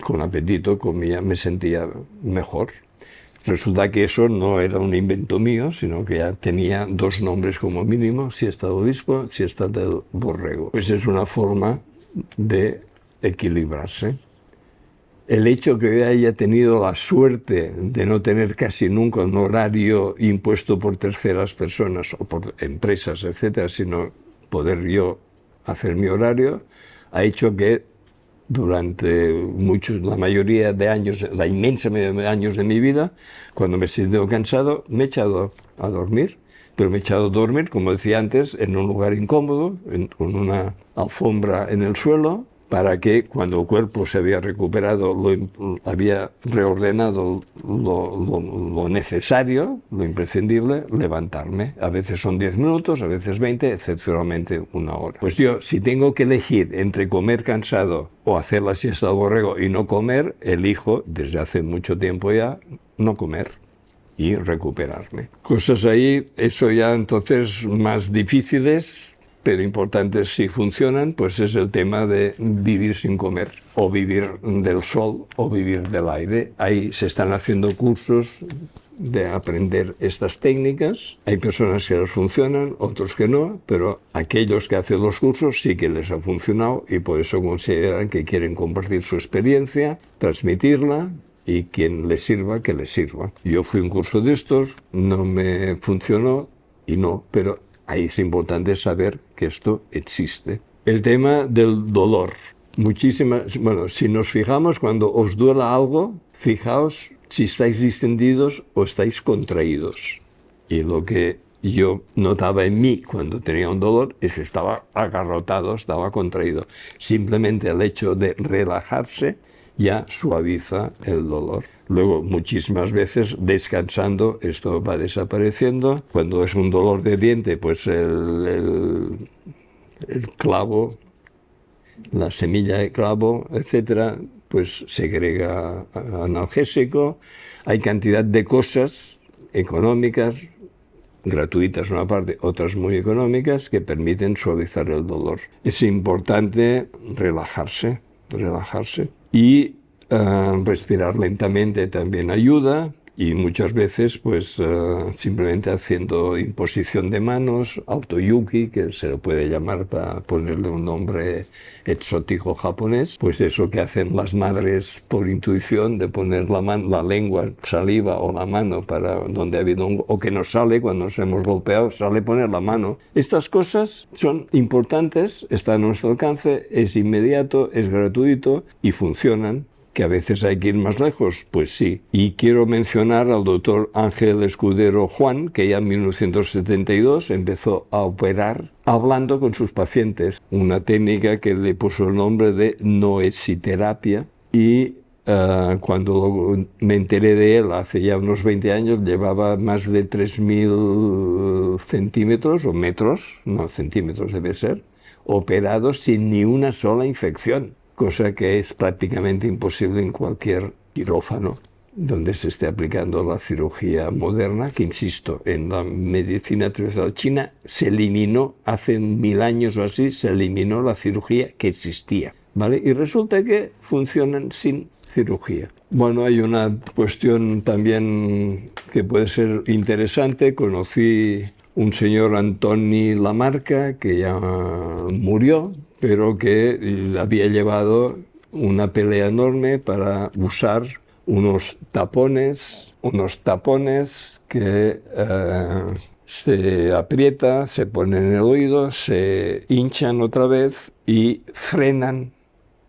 [SPEAKER 2] con apetito, me sentía mejor. Resulta que eso no era un invento mío, sino que ya tenía 2 nombres como mínimo, siesta del obispo, siesta del borrego. Pues es una forma de equilibrarse. El hecho que yo haya tenido la suerte de no tener casi nunca un horario impuesto por terceras personas o por empresas, etcétera, sino poder yo hacer mi horario, ha hecho que durante la mayoría de años, la inmensa mayoría de años de mi vida, cuando me he sentido cansado, me he echado a dormir, pero me he echado a dormir, como decía antes, en un lugar incómodo, con una alfombra en el suelo, para que cuando el cuerpo se había recuperado, había reordenado lo necesario, lo imprescindible, levantarme. A veces son 10 minutos, a veces 20, excepcionalmente 1 hora. Pues yo, si tengo que elegir entre comer cansado o hacer la siesta del borrego y no comer, elijo, desde hace mucho tiempo ya, no comer y recuperarme. Cosas ahí, eso ya entonces más difíciles, pero importantes si funcionan, pues es el tema de vivir sin comer, o vivir del sol, o vivir del aire. Ahí se están haciendo cursos de aprender estas técnicas. Hay personas que les funcionan, otros que no, pero aquellos que hacen los cursos sí que les ha funcionado y por eso consideran que quieren compartir su experiencia, transmitirla, y quien les sirva, que les sirva. Yo fui a un curso de estos, no me funcionó y no, pero ahí es importante saber que esto existe. El tema del dolor. Bueno, si nos fijamos, cuando os duela algo, fijaos si estáis distendidos o estáis contraídos. Y lo que yo notaba en mí cuando tenía un dolor es que estaba agarrotado, estaba contraído. Simplemente el hecho de relajarse ya suaviza el dolor. Luego, muchísimas veces, descansando, esto va desapareciendo. Cuando es un dolor de diente, pues el clavo, la semilla de clavo, etcétera, pues segrega analgésico. Hay cantidad de cosas económicas, gratuitas una parte, otras muy económicas, que permiten suavizar el dolor. Es importante relajarse. Y respirar lentamente también ayuda, y muchas veces pues simplemente haciendo imposición de manos, autoyuki, que se lo puede llamar para ponerle un nombre exótico japonés, pues eso que hacen las madres por intuición de poner la lengua, saliva o la mano para donde ha habido o que nos sale cuando nos hemos golpeado, sale poner la mano. Estas cosas son importantes, están a nuestro alcance, es inmediato, es gratuito y funcionan. ¿Que a veces hay que ir más lejos? Pues sí. Y quiero mencionar al doctor Ángel Escudero Juan, que ya en 1972 empezó a operar hablando con sus pacientes, una técnica que le puso el nombre de noesiterapia. Y cuando me enteré de él hace ya unos 20 años, llevaba más de 3.000 centímetros o metros, no centímetros debe ser, operados sin ni una sola infección, cosa que es prácticamente imposible en cualquier quirófano donde se esté aplicando la cirugía moderna, que insisto, en la medicina tradicional china se eliminó, hace 1000 años o así, se eliminó la cirugía que existía, ¿vale? Y resulta que funcionan sin cirugía. Bueno, hay una cuestión también que puede ser interesante. Conocí un señor Antoni Lamarca, que ya murió, pero que había llevado una pelea enorme para usar unos tapones que se aprieta, se ponen en el oído, se hinchan otra vez y frenan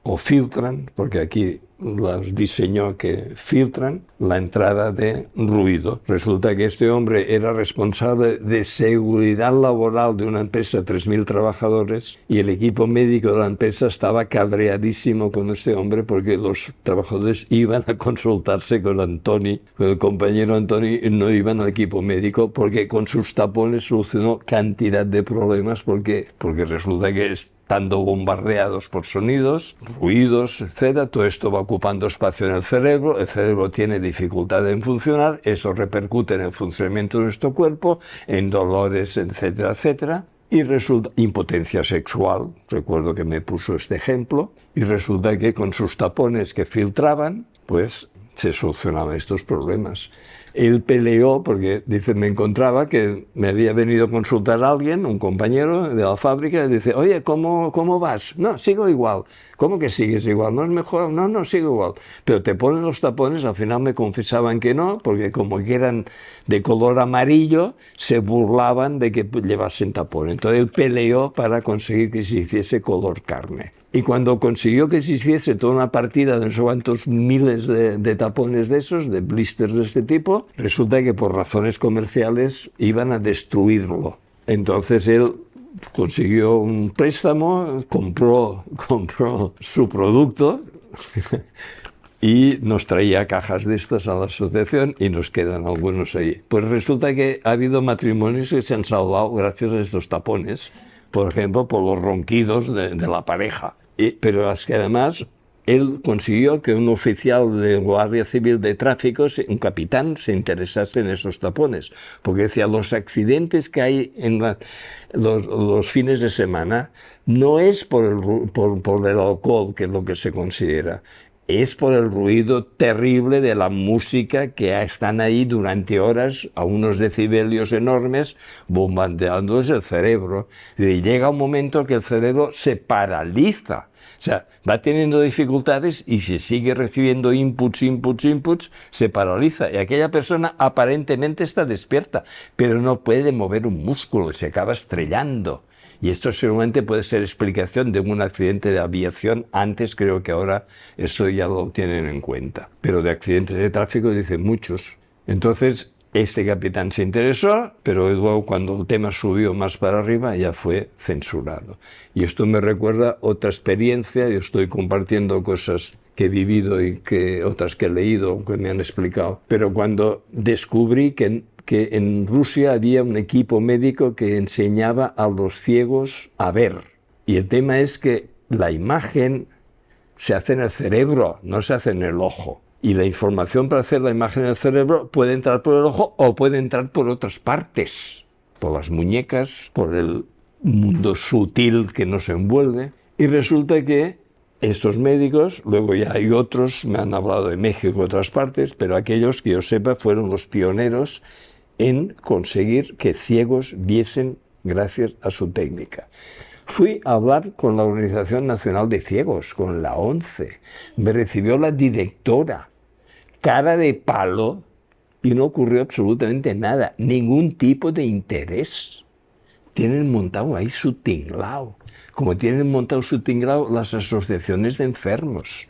[SPEAKER 2] o filtran, porque aquí las diseñó que filtran la entrada de ruido. Resulta que este hombre era responsable de seguridad laboral de una empresa de 3.000 trabajadores y el equipo médico de la empresa estaba cabreadísimo con este hombre porque los trabajadores iban a consultarse con Antoni, con el compañero Antoni, y no iban al equipo médico porque con sus tapones solucionó cantidad de problemas porque resulta que estando bombardeados por sonidos, ruidos, etc., todo esto va ocupando espacio en el cerebro tiene dificultad en funcionar, eso repercute en el funcionamiento de nuestro cuerpo, en dolores, etcétera, etcétera, y resulta impotencia sexual, recuerdo que me puso este ejemplo, y resulta que con sus tapones que filtraban, pues se solucionaban estos problemas. Él peleó porque, dice, me encontraba que me había venido a consultar a alguien, un compañero de la fábrica, y dice, oye, ¿cómo vas? No, sigo igual. ¿Cómo que sigues igual? ¿No es mejor? No, sigo igual. Pero te ponen los tapones, al final me confesaban que no, porque como que eran de color amarillo, se burlaban de que llevasen tapones. Entonces él peleó para conseguir que se hiciese color carne. Y cuando consiguió que se hiciese toda una partida de no sé cuántos miles de tapones de esos, de blisters de este tipo, resulta que por razones comerciales iban a destruirlo. Entonces él consiguió un préstamo, compró su producto y nos traía cajas de estas a la asociación y nos quedan algunos ahí. Pues resulta que ha habido matrimonios que se han salvado gracias a estos tapones, por ejemplo, por los ronquidos de la pareja. Pero es que además él consiguió que un oficial de Guardia Civil de Tráfico, un capitán, se interesase en esos tapones, porque decía, los accidentes que hay en los fines de semana no es por el alcohol, que es lo que se considera, es por el ruido terrible de la música que están ahí durante horas a unos decibelios enormes bombardeándoles el cerebro. Y llega un momento que el cerebro se paraliza. O sea, va teniendo dificultades y si sigue recibiendo inputs, se paraliza. Y aquella persona aparentemente está despierta, pero no puede mover un músculo y se acaba estrellando. Y esto seguramente puede ser explicación de un accidente de aviación. Antes creo que ahora esto ya lo tienen en cuenta. Pero de accidentes de tráfico dicen muchos. Entonces, este capitán se interesó, pero luego cuando el tema subió más para arriba ya fue censurado. Y esto me recuerda otra experiencia. Yo estoy compartiendo cosas que he vivido y otras que he leído, que me han explicado. Pero cuando descubrí que en Rusia había un equipo médico que enseñaba a los ciegos a ver. Y el tema es que la imagen se hace en el cerebro, no se hace en el ojo. Y la información para hacer la imagen en el cerebro puede entrar por el ojo o puede entrar por otras partes, por las muñecas, por el mundo sutil que nos envuelve. Y resulta que estos médicos, luego ya hay otros, me han hablado de México y otras partes, pero aquellos que yo sepa fueron los pioneros en conseguir que ciegos viesen gracias a su técnica. Fui a hablar con la Organización Nacional de Ciegos, con la ONCE. Me recibió la directora, cara de palo, y no ocurrió absolutamente nada, ningún tipo de interés. Tienen montado ahí su tinglao, como tienen montado su tinglao las asociaciones de enfermos,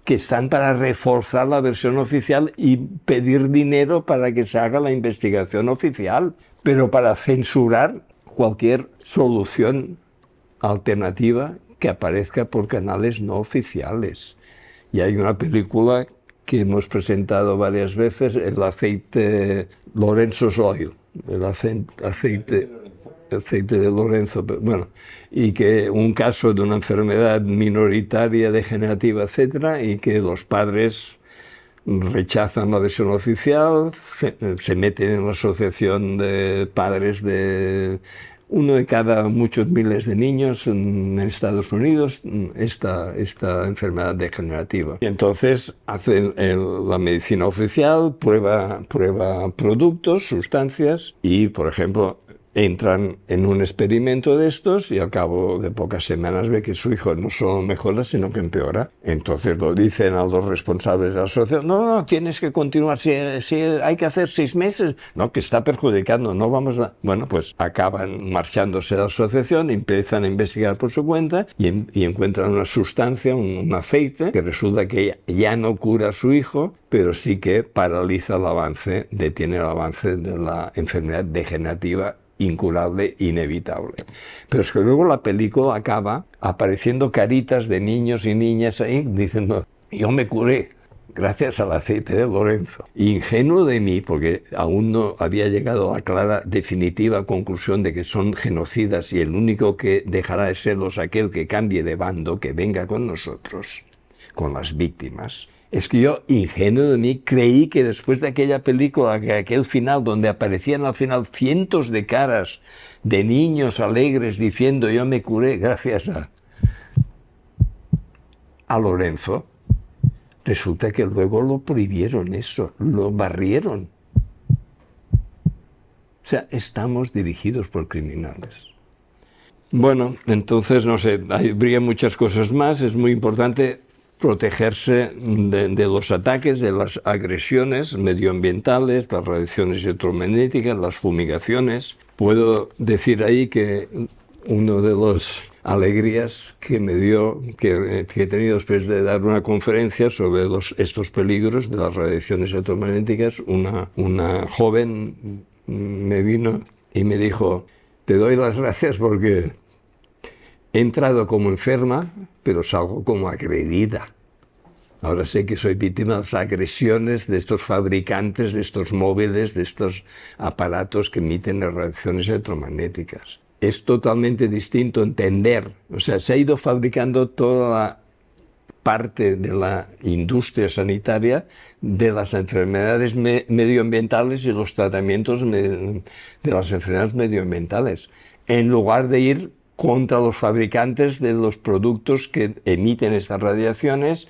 [SPEAKER 2] que están para reforzar la versión oficial y pedir dinero para que se haga la investigación oficial, pero para censurar cualquier solución alternativa que aparezca por canales no oficiales. Y hay una película que hemos presentado varias veces, el aceite Lorenzo's Oil, el aceite de Lorenzo, bueno, y que un caso de una enfermedad minoritaria, degenerativa, etcétera, y que los padres rechazan la versión oficial, se meten en la asociación de padres de uno de cada muchos miles de niños en Estados Unidos, esta enfermedad degenerativa. Y entonces hacen la medicina oficial, prueba productos, sustancias, y por ejemplo entran en un experimento de estos y al cabo de pocas semanas ve que su hijo no solo mejora, sino que empeora. Entonces lo dicen a los responsables de la asociación, no, tienes que continuar, si hay que hacer 6 meses, no, que está perjudicando, no vamos a... Bueno, pues acaban marchándose de la asociación, empiezan a investigar por su cuenta y encuentran una sustancia, un aceite, que resulta que ya no cura a su hijo, pero sí que paraliza el avance, detiene el avance de la enfermedad degenerativa incurable, inevitable. Pero es que luego la película acaba apareciendo caritas de niños y niñas ahí diciendo, yo me curé gracias al aceite de Lorenzo. Ingenuo de mí, porque aún no había llegado a la clara, definitiva conclusión de que son genocidas y el único que dejará de serlos aquel que cambie de bando, que venga con nosotros, con las víctimas. Es que yo, ingenuo de mí, creí que después de aquella película, que aquel final, donde aparecían al final cientos de caras de niños alegres diciendo yo me curé gracias a Lorenzo, resulta que luego lo prohibieron eso, lo barrieron. O sea, estamos dirigidos por criminales. Bueno, entonces, no sé, habría muchas cosas más, es muy importante protegerse de los ataques, de las agresiones medioambientales, las radiaciones electromagnéticas, las fumigaciones. Puedo decir ahí que una de las alegrías que me dio, que he tenido después de dar una conferencia sobre estos peligros de las radiaciones electromagnéticas, una joven me vino y me dijo, te doy las gracias porque he entrado como enferma, pero salgo como agredida. Ahora sé que soy víctima de las agresiones de estos fabricantes, de estos móviles, de estos aparatos que emiten las radiaciones electromagnéticas. Es totalmente distinto entender, o sea, se ha ido fabricando toda la parte de la industria sanitaria de las enfermedades medioambientales y los tratamientos de las enfermedades medioambientales, en lugar de ir contra los fabricantes de los productos que emiten estas radiaciones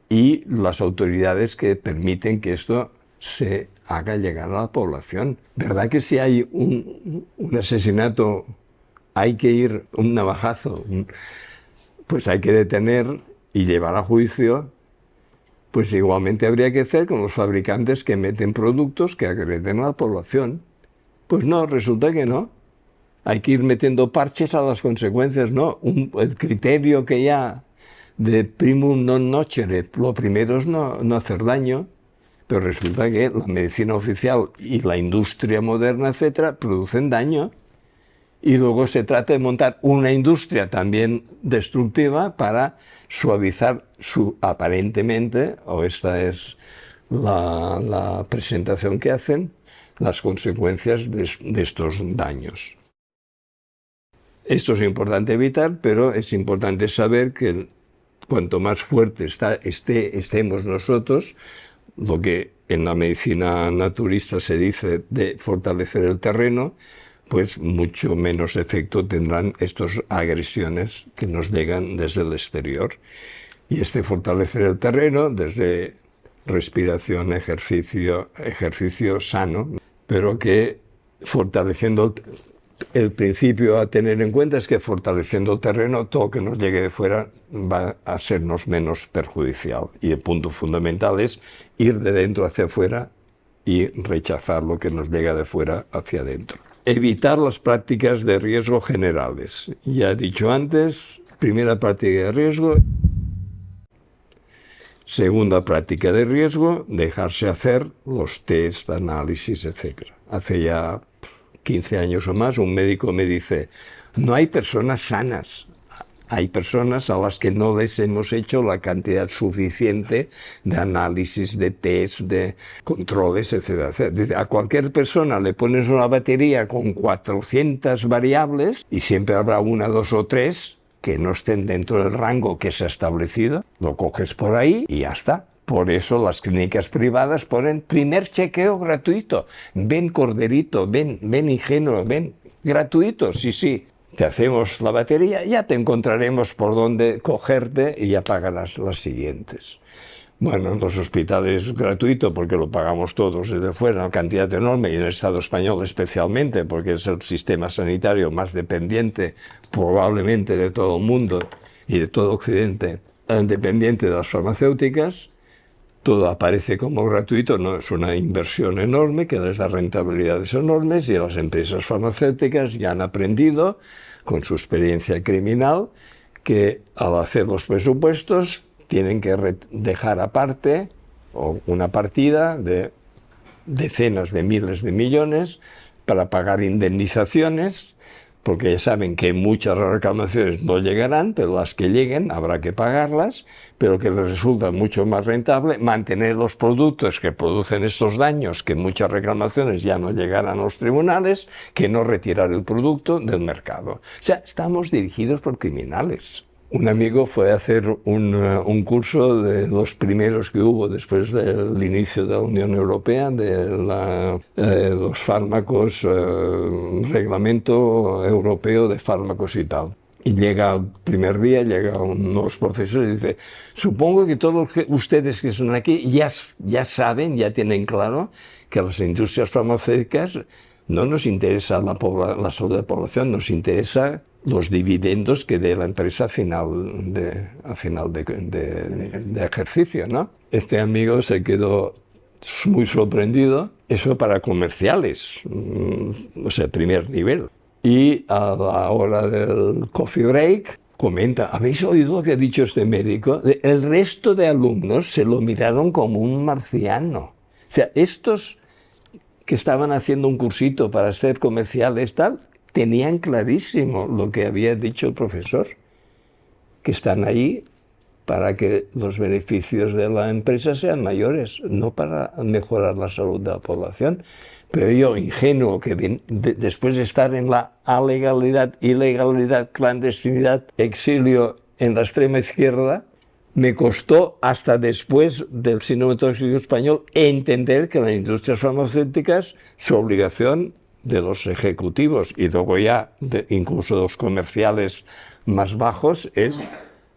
[SPEAKER 2] y las autoridades que permiten que esto se haga llegar a la población. ¿Verdad que si hay un asesinato, hay que ir, un navajazo, pues hay que detener y llevar a juicio? Pues igualmente habría que hacer con los fabricantes que emiten productos que agreden a la población. Pues no, resulta que no. Hay que ir metiendo parches a las consecuencias, ¿no? El criterio que ya de primum non nocere, lo primero es no hacer daño, pero resulta que la medicina oficial y la industria moderna, etcétera, producen daño. Y luego se trata de montar una industria también destructiva para suavizar aparentemente, o esta es la presentación que hacen, las consecuencias de estos daños. Esto es importante evitar, pero es importante saber que cuanto más fuerte estemos nosotros, lo que en la medicina naturista se dice de fortalecer el terreno, pues mucho menos efecto tendrán estas agresiones que nos llegan desde el exterior. Y fortalecer el terreno desde respiración, ejercicio sano, pero que fortaleciendo el principio a tener en cuenta es que fortaleciendo el terreno, todo lo que nos llegue de fuera va a sernos menos perjudicial. Y el punto fundamental es ir de dentro hacia afuera y rechazar lo que nos llega de fuera hacia adentro. Evitar las prácticas de riesgo generales. Ya he dicho antes, primera práctica de riesgo, Segunda práctica de riesgo, dejarse hacer los test, análisis, etc. Hace ya 15 años o más, un médico me dice, no hay personas sanas, hay personas a las que no les hemos hecho la cantidad suficiente de análisis, de test, de controles, etc. Dice, a cualquier persona le pones una batería con 400 variables y siempre habrá una, dos o tres que no estén dentro del rango que se ha establecido, lo coges por ahí y ya está. Por eso las clínicas privadas ponen primer chequeo gratuito. Ven Corderito, ven Ingenuo, ven gratuito, sí. Te hacemos la batería, ya te encontraremos por dónde cogerte y ya pagarás las siguientes. Bueno, en los hospitales es gratuito porque lo pagamos todos desde fuera, una cantidad enorme, y en el Estado español especialmente, porque es el sistema sanitario más dependiente probablemente de todo el mundo y de todo Occidente, dependiente de las farmacéuticas. Todo aparece como gratuito, no es una inversión enorme que les da rentabilidades enormes, y las empresas farmacéuticas ya han aprendido con su experiencia criminal que al hacer los presupuestos tienen que dejar aparte una partida de decenas de miles de millones para pagar indemnizaciones, porque ya saben que muchas reclamaciones no llegarán, pero las que lleguen habrá que pagarlas, pero que les resulta mucho más rentable mantener los productos que producen estos daños, que muchas reclamaciones ya no llegarán a los tribunales, que no retirar el producto del mercado. O sea, estamos dirigidos por criminales. Un amigo fue a hacer un curso de los primeros que hubo después del inicio de la Unión Europea, de los fármacos, reglamento europeo de fármacos y tal. Y llega el primer día, llega unos profesores y dice, supongo que todos ustedes que están aquí ya saben, ya tienen claro que a las industrias farmacéuticas no nos interesa la salud de la población, nos interesa los dividendos que dé la empresa a final de ejercicio, ¿no? Este amigo se quedó muy sorprendido, eso para comerciales, o sea, primer nivel. Y a la hora del coffee break comenta, ¿habéis oído lo que ha dicho este médico? El resto de alumnos se lo miraron como un marciano. O sea, estos que estaban haciendo un cursito para ser comerciales, tal, tenían clarísimo lo que había dicho el profesor, que están ahí para que los beneficios de la empresa sean mayores, no para mejorar la salud de la población. Pero yo, ingenuo, que después de estar en la alegalidad, ilegalidad, clandestinidad, exilio en la extrema izquierda, me costó hasta después del cinematográfico español entender que las industrias farmacéuticas, su obligación de los ejecutivos y luego ya incluso de los comerciales más bajos es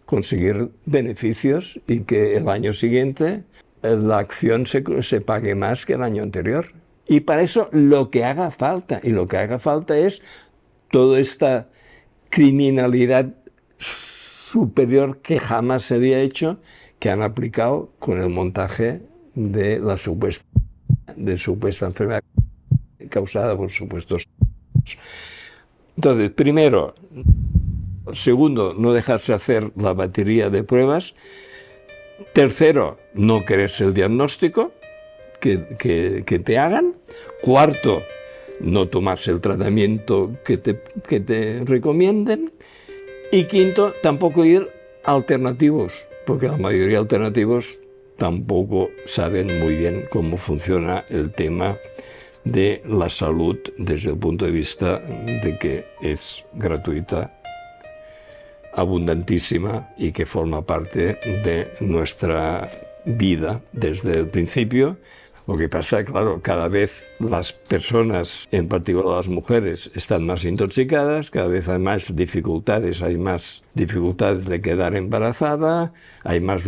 [SPEAKER 2] conseguir beneficios y que el año siguiente la acción se pague más que el año anterior. Y para eso lo que haga falta, y lo que haga falta es toda esta criminalidad superior que jamás se había hecho, que han aplicado con el montaje de la supuesta enfermedad causada por supuestos. Entonces, primero, segundo, no dejarse hacer la batería de pruebas. Tercero, no quererse el diagnóstico que te hagan. Cuarto, no tomarse el tratamiento que te recomienden. Y quinto, tampoco ir a alternativos, porque la mayoría de alternativos tampoco saben muy bien cómo funciona el tema de la salud desde el punto de vista de que es gratuita, abundantísima y que forma parte de nuestra vida desde el principio. Lo que pasa, claro, cada vez las personas, en particular las mujeres, están más intoxicadas, cada vez hay más dificultades de quedar embarazada, hay más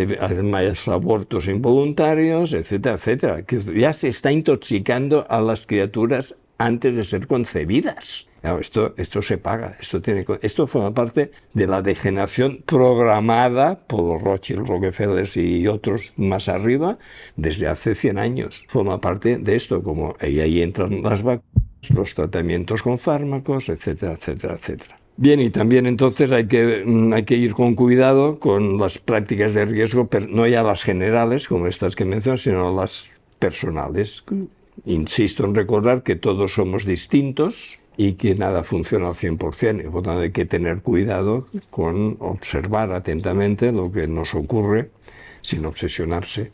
[SPEAKER 2] abortos involuntarios, etcétera, etcétera. Que ya se está intoxicando a las criaturas antes de ser concebidas. Claro, esto se paga, esto forma parte de la degeneración programada por los Rothschild, Rockefellers y otros más arriba desde hace 100 años. Forma parte de esto, como ahí entran las vacunas, los tratamientos con fármacos, etcétera, etcétera, etcétera. Bien, y también entonces hay que ir con cuidado con las prácticas de riesgo, pero no ya las generales, como estas que mencionas, sino las personales. Insisto en recordar que todos somos distintos y que nada funciona al 100%, y por tanto hay que tener cuidado con observar atentamente lo que nos ocurre sin obsesionarse.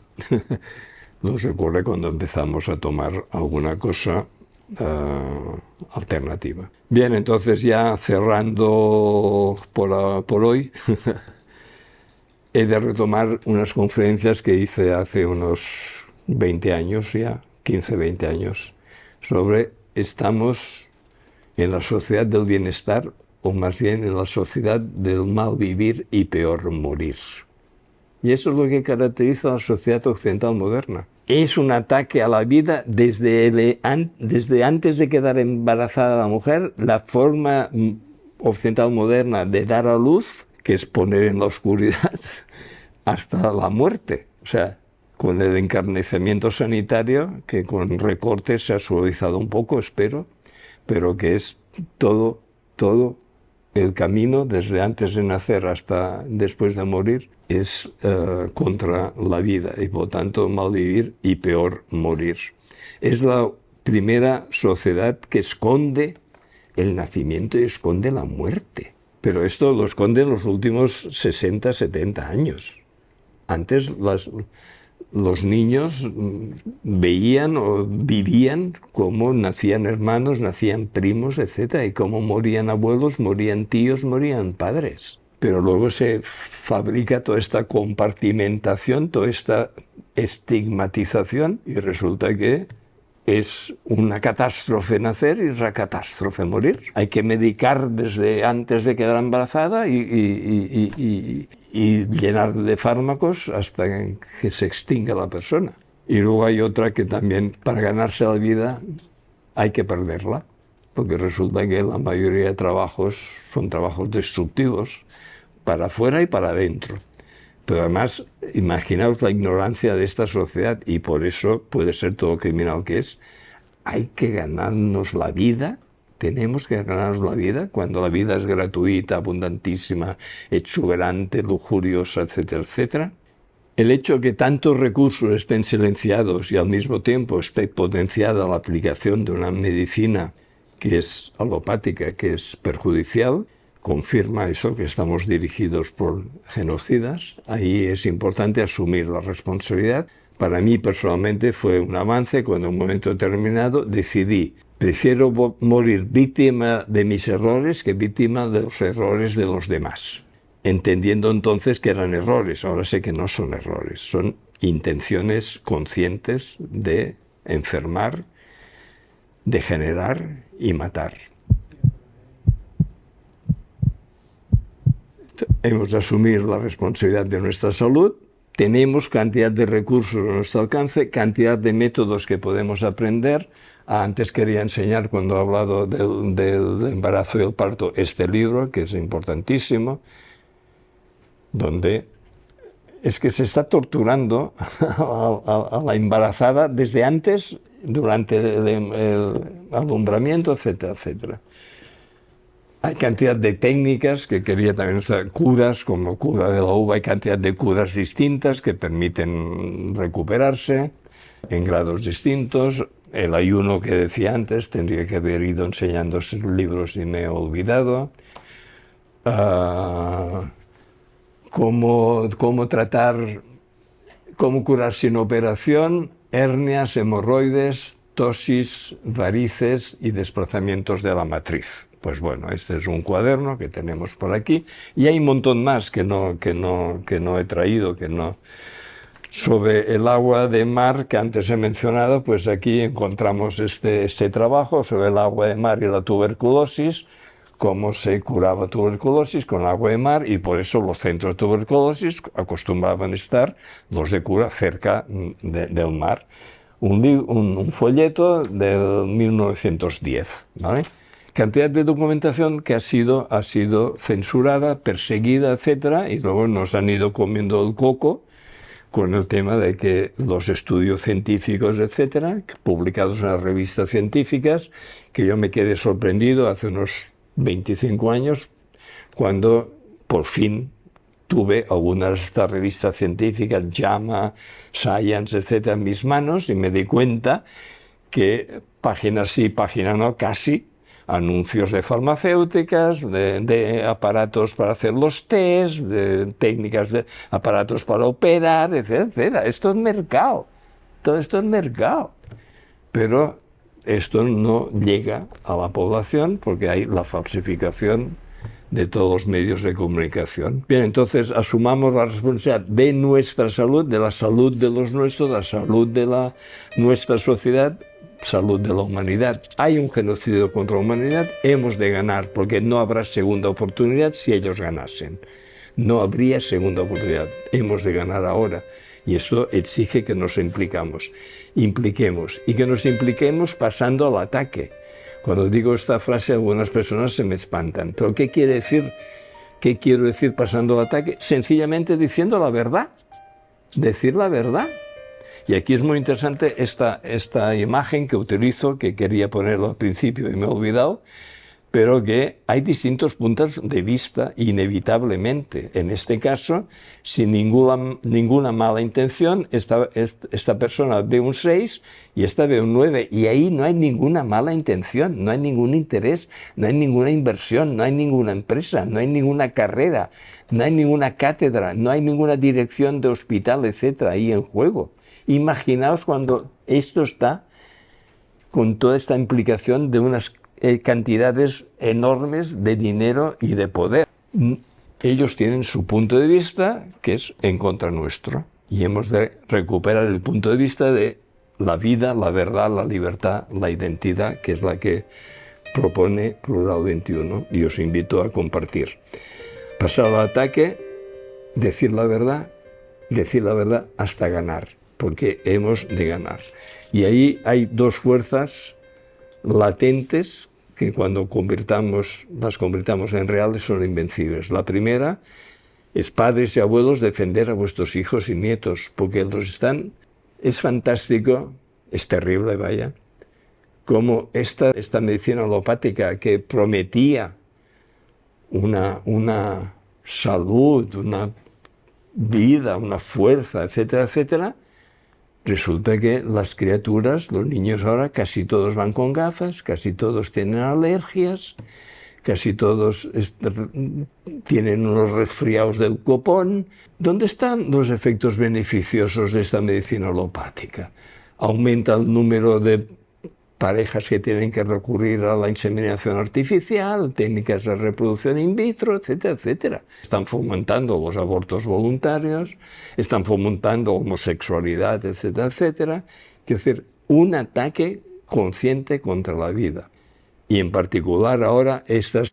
[SPEAKER 2] Nos ocurre cuando empezamos a tomar alguna cosa alternativa. Bien, entonces ya cerrando por hoy, he de retomar unas conferencias que hice hace unos 20 años ya, 15, 20 años, sobre estamos en la sociedad del bienestar o más bien en la sociedad del mal vivir y peor morir. Y eso es lo que caracteriza a la sociedad occidental moderna. Es un ataque a la vida desde antes de quedar embarazada la mujer, la forma occidental moderna de dar a luz, que es poner en la oscuridad, hasta la muerte. O sea, con el encarnecimiento sanitario, que con recortes se ha suavizado un poco, espero, pero que es todo el camino desde antes de nacer hasta después de morir es contra la vida y por tanto mal vivir y peor morir. Es la primera sociedad que esconde el nacimiento y esconde la muerte. Pero esto lo esconde en los últimos 60, 70 años. Antes los niños veían o vivían cómo nacían hermanos, nacían primos, etc. Y cómo morían abuelos, morían tíos, morían padres. Pero luego se fabrica toda esta compartimentación, toda esta estigmatización y resulta que es una catástrofe nacer y es una catástrofe morir. Hay que medicar desde antes de quedar embarazada y llenar de fármacos hasta que se extinga la persona. Y luego hay otra que también, para ganarse la vida, hay que perderla, porque resulta que la mayoría de trabajos son trabajos destructivos para afuera y para adentro. Pero además, imaginaos la ignorancia de esta sociedad, y por eso puede ser todo criminal que es. Hay que ganarnos la vida, tenemos que ganarnos la vida, cuando la vida es gratuita, abundantísima, exuberante, lujuriosa, etcétera, etcétera. El hecho de que tantos recursos estén silenciados y al mismo tiempo esté potenciada la aplicación de una medicina que es alopática, que es perjudicial, confirma eso, que estamos dirigidos por genocidas. Ahí es importante asumir la responsabilidad. Para mí personalmente fue un avance cuando en un momento determinado decidí, prefiero morir víctima de mis errores que víctima de los errores de los demás. Entendiendo entonces que eran errores, ahora sé que no son errores, son intenciones conscientes de enfermar, degenerar y matar. Hemos de asumir la responsabilidad de nuestra salud, tenemos cantidad de recursos a nuestro alcance, cantidad de métodos que podemos aprender. Antes quería enseñar, cuando he hablado del embarazo y el parto, este libro, que es importantísimo, donde es que se está torturando a la embarazada desde antes, durante el alumbramiento, etcétera, etcétera. Hay cantidad de técnicas que quería también usar, curas, como cura de la uva, hay cantidad de curas distintas que permiten recuperarse en grados distintos. El ayuno que decía antes, tendría que haber ido enseñando esos libros y me he olvidado. Cómo tratar, cómo curar sin operación, hernias, hemorroides, tosis, varices y desplazamientos de la matriz. Pues bueno, este es un cuaderno que tenemos por aquí y hay un montón más que no he traído, Sobre el agua de mar que antes he mencionado, pues aquí encontramos este trabajo sobre el agua de mar y la tuberculosis, cómo se curaba tuberculosis con agua de mar, y por eso los centros de tuberculosis acostumbraban estar, los de cura, cerca del mar. Un folleto del 1910, ¿vale? Cantidad de documentación que ha sido censurada, perseguida, etcétera, y luego nos han ido comiendo el coco con el tema de que los estudios científicos, etcétera, publicados en las revistas científicas, que yo me quedé sorprendido hace unos 25 años, cuando por fin tuve algunas de estas revistas científicas, JAMA, Science, etcétera, en mis manos, y me di cuenta que página sí, página no, casi, anuncios de farmacéuticas, de aparatos para hacer los test, de técnicas de aparatos para operar, etcétera, etcétera. Esto es mercado, todo esto es mercado. Pero esto no llega a la población porque hay la falsificación de todos los medios de comunicación. Bien, entonces asumamos la responsabilidad de nuestra salud, de la salud de los nuestros, de la salud de nuestra sociedad, salud de la humanidad. Hay un genocidio contra la humanidad, hemos de ganar, porque no habrá segunda oportunidad si ellos ganasen. No habría segunda oportunidad, hemos de ganar ahora. Y esto exige que nos impliquemos, y que nos impliquemos pasando al ataque. Cuando digo esta frase, algunas personas se me espantan. ¿Pero qué quiere decir? ¿Qué quiero decir pasando al ataque? Sencillamente diciendo la verdad, decir la verdad. Y aquí es muy interesante esta imagen que utilizo, que quería ponerlo al principio y me he olvidado, pero que hay distintos puntos de vista inevitablemente. En este caso, sin ninguna mala intención, esta persona ve un 6 y esta ve un 9, y ahí no hay ninguna mala intención, no hay ningún interés, no hay ninguna inversión, no hay ninguna empresa, no hay ninguna carrera, no hay ninguna cátedra, no hay ninguna dirección de hospital, etcétera, ahí en juego. Imaginaos cuando esto está con toda esta implicación de unas cantidades enormes de dinero y de poder. Ellos tienen su punto de vista, que es en contra nuestro, y hemos de recuperar el punto de vista de la vida, la verdad, la libertad, la identidad, que es la que propone Plural 21, y os invito a compartir. Pasar al ataque, decir la verdad hasta ganar, porque hemos de ganar. Y ahí hay dos fuerzas latentes que cuando las convirtamos en reales son invencibles. La primera es: padres y abuelos, defender a vuestros hijos y nietos, porque es fantástico, es terrible, vaya, como esta medicina alopática que prometía una salud, una vida, una fuerza, etcétera, etcétera. Resulta que las criaturas, los niños ahora, casi todos van con gafas, casi todos tienen alergias, casi todos tienen unos resfriados del copón. ¿Dónde están los efectos beneficiosos de esta medicina alopática? Aumenta el número de parejas que tienen que recurrir a la inseminación artificial, técnicas de reproducción in vitro, etcétera, etcétera. Están fomentando los abortos voluntarios, están fomentando homosexualidad, etcétera, etcétera. Es decir, un ataque consciente contra la vida. Y en particular ahora estas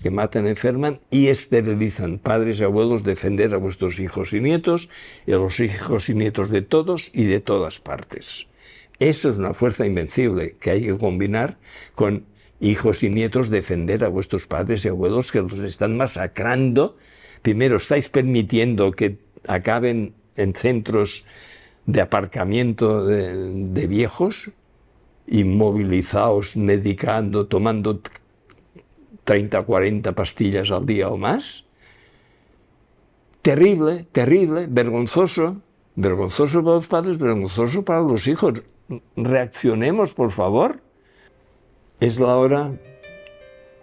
[SPEAKER 2] que matan, enferman y esterilizan. Padres y abuelos, defender a vuestros hijos y nietos, y a los hijos y nietos de todos y de todas partes. Esto es una fuerza invencible que hay que combinar con hijos y nietos, defender a vuestros padres y abuelos que los están masacrando. Primero, estáis permitiendo que acaben en centros de aparcamiento de viejos, inmovilizados, medicando, tomando 30 o 40 pastillas al día o más. Terrible, terrible, vergonzoso para los padres, vergonzoso para los hijos. Reaccionemos, por favor. Es la hora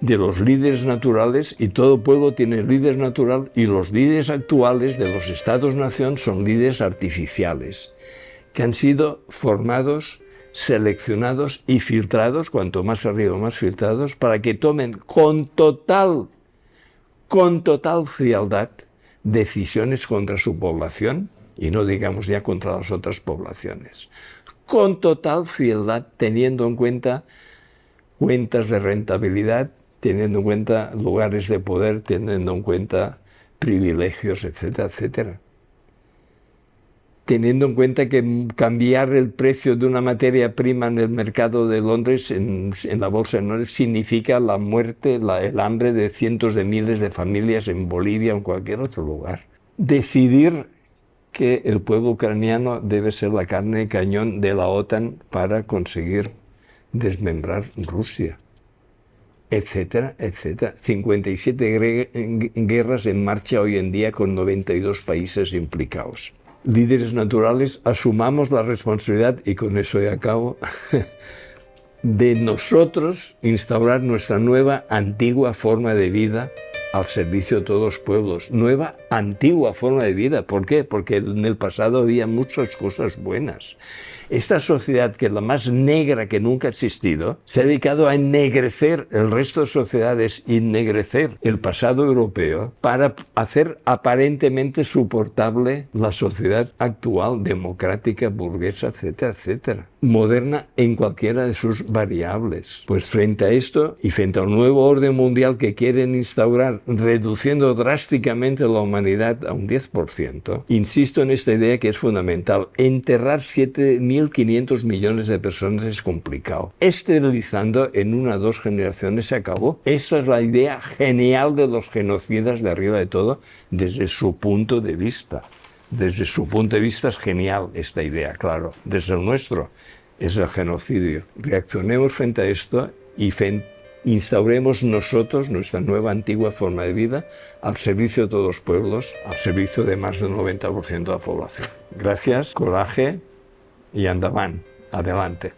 [SPEAKER 2] de los líderes naturales, y todo pueblo tiene líder natural, y los líderes actuales de los estados-nación son líderes artificiales, que han sido formados, seleccionados y filtrados, cuanto más arriba más filtrados, para que tomen con total frialdad decisiones contra su población, y no digamos ya contra las otras poblaciones. Con total frialdad, teniendo en cuenta cuentas de rentabilidad, teniendo en cuenta lugares de poder, teniendo en cuenta privilegios, etcétera, etcétera. Teniendo en cuenta que cambiar el precio de una materia prima en el mercado de Londres, en la bolsa de Londres, significa la muerte, el hambre de cientos de miles de familias en Bolivia o en cualquier otro lugar. Decidir que el pueblo ucraniano debe ser la carne de cañón de la OTAN para conseguir desmembrar Rusia. etcétera, etcétera. 57 guerras en marcha hoy en día con 92 países implicados. Líderes naturales, asumamos la responsabilidad, y con eso ya acabo, de nosotros instaurar nuestra nueva, antigua forma de vida al servicio de todos los pueblos. Nueva, antigua forma de vida. ¿Por qué? Porque en el pasado había muchas cosas buenas. Esta sociedad, que es la más negra que nunca ha existido, se ha dedicado a ennegrecer el resto de sociedades, ennegrecer el pasado europeo para hacer aparentemente soportable la sociedad actual, democrática, burguesa, etcétera, etcétera. Moderna en cualquiera de sus variables. Pues frente a esto y frente a un nuevo orden mundial que quieren instaurar, reduciendo drásticamente la humanidad a un 10%, insisto en esta idea que es fundamental. Enterrar 7.500 millones de personas es complicado. Esterilizando en 1 o 2 generaciones se acabó. Esta es la idea genial de los genocidas de arriba de todo, desde su punto de vista. Desde su punto de vista es genial esta idea, claro. Desde el nuestro es el genocidio. Reaccionemos frente a esto y instauremos nosotros nuestra nueva, antigua forma de vida al servicio de todos los pueblos, al servicio de más del 90% de la población. Gracias, coraje y andaban. Adelante.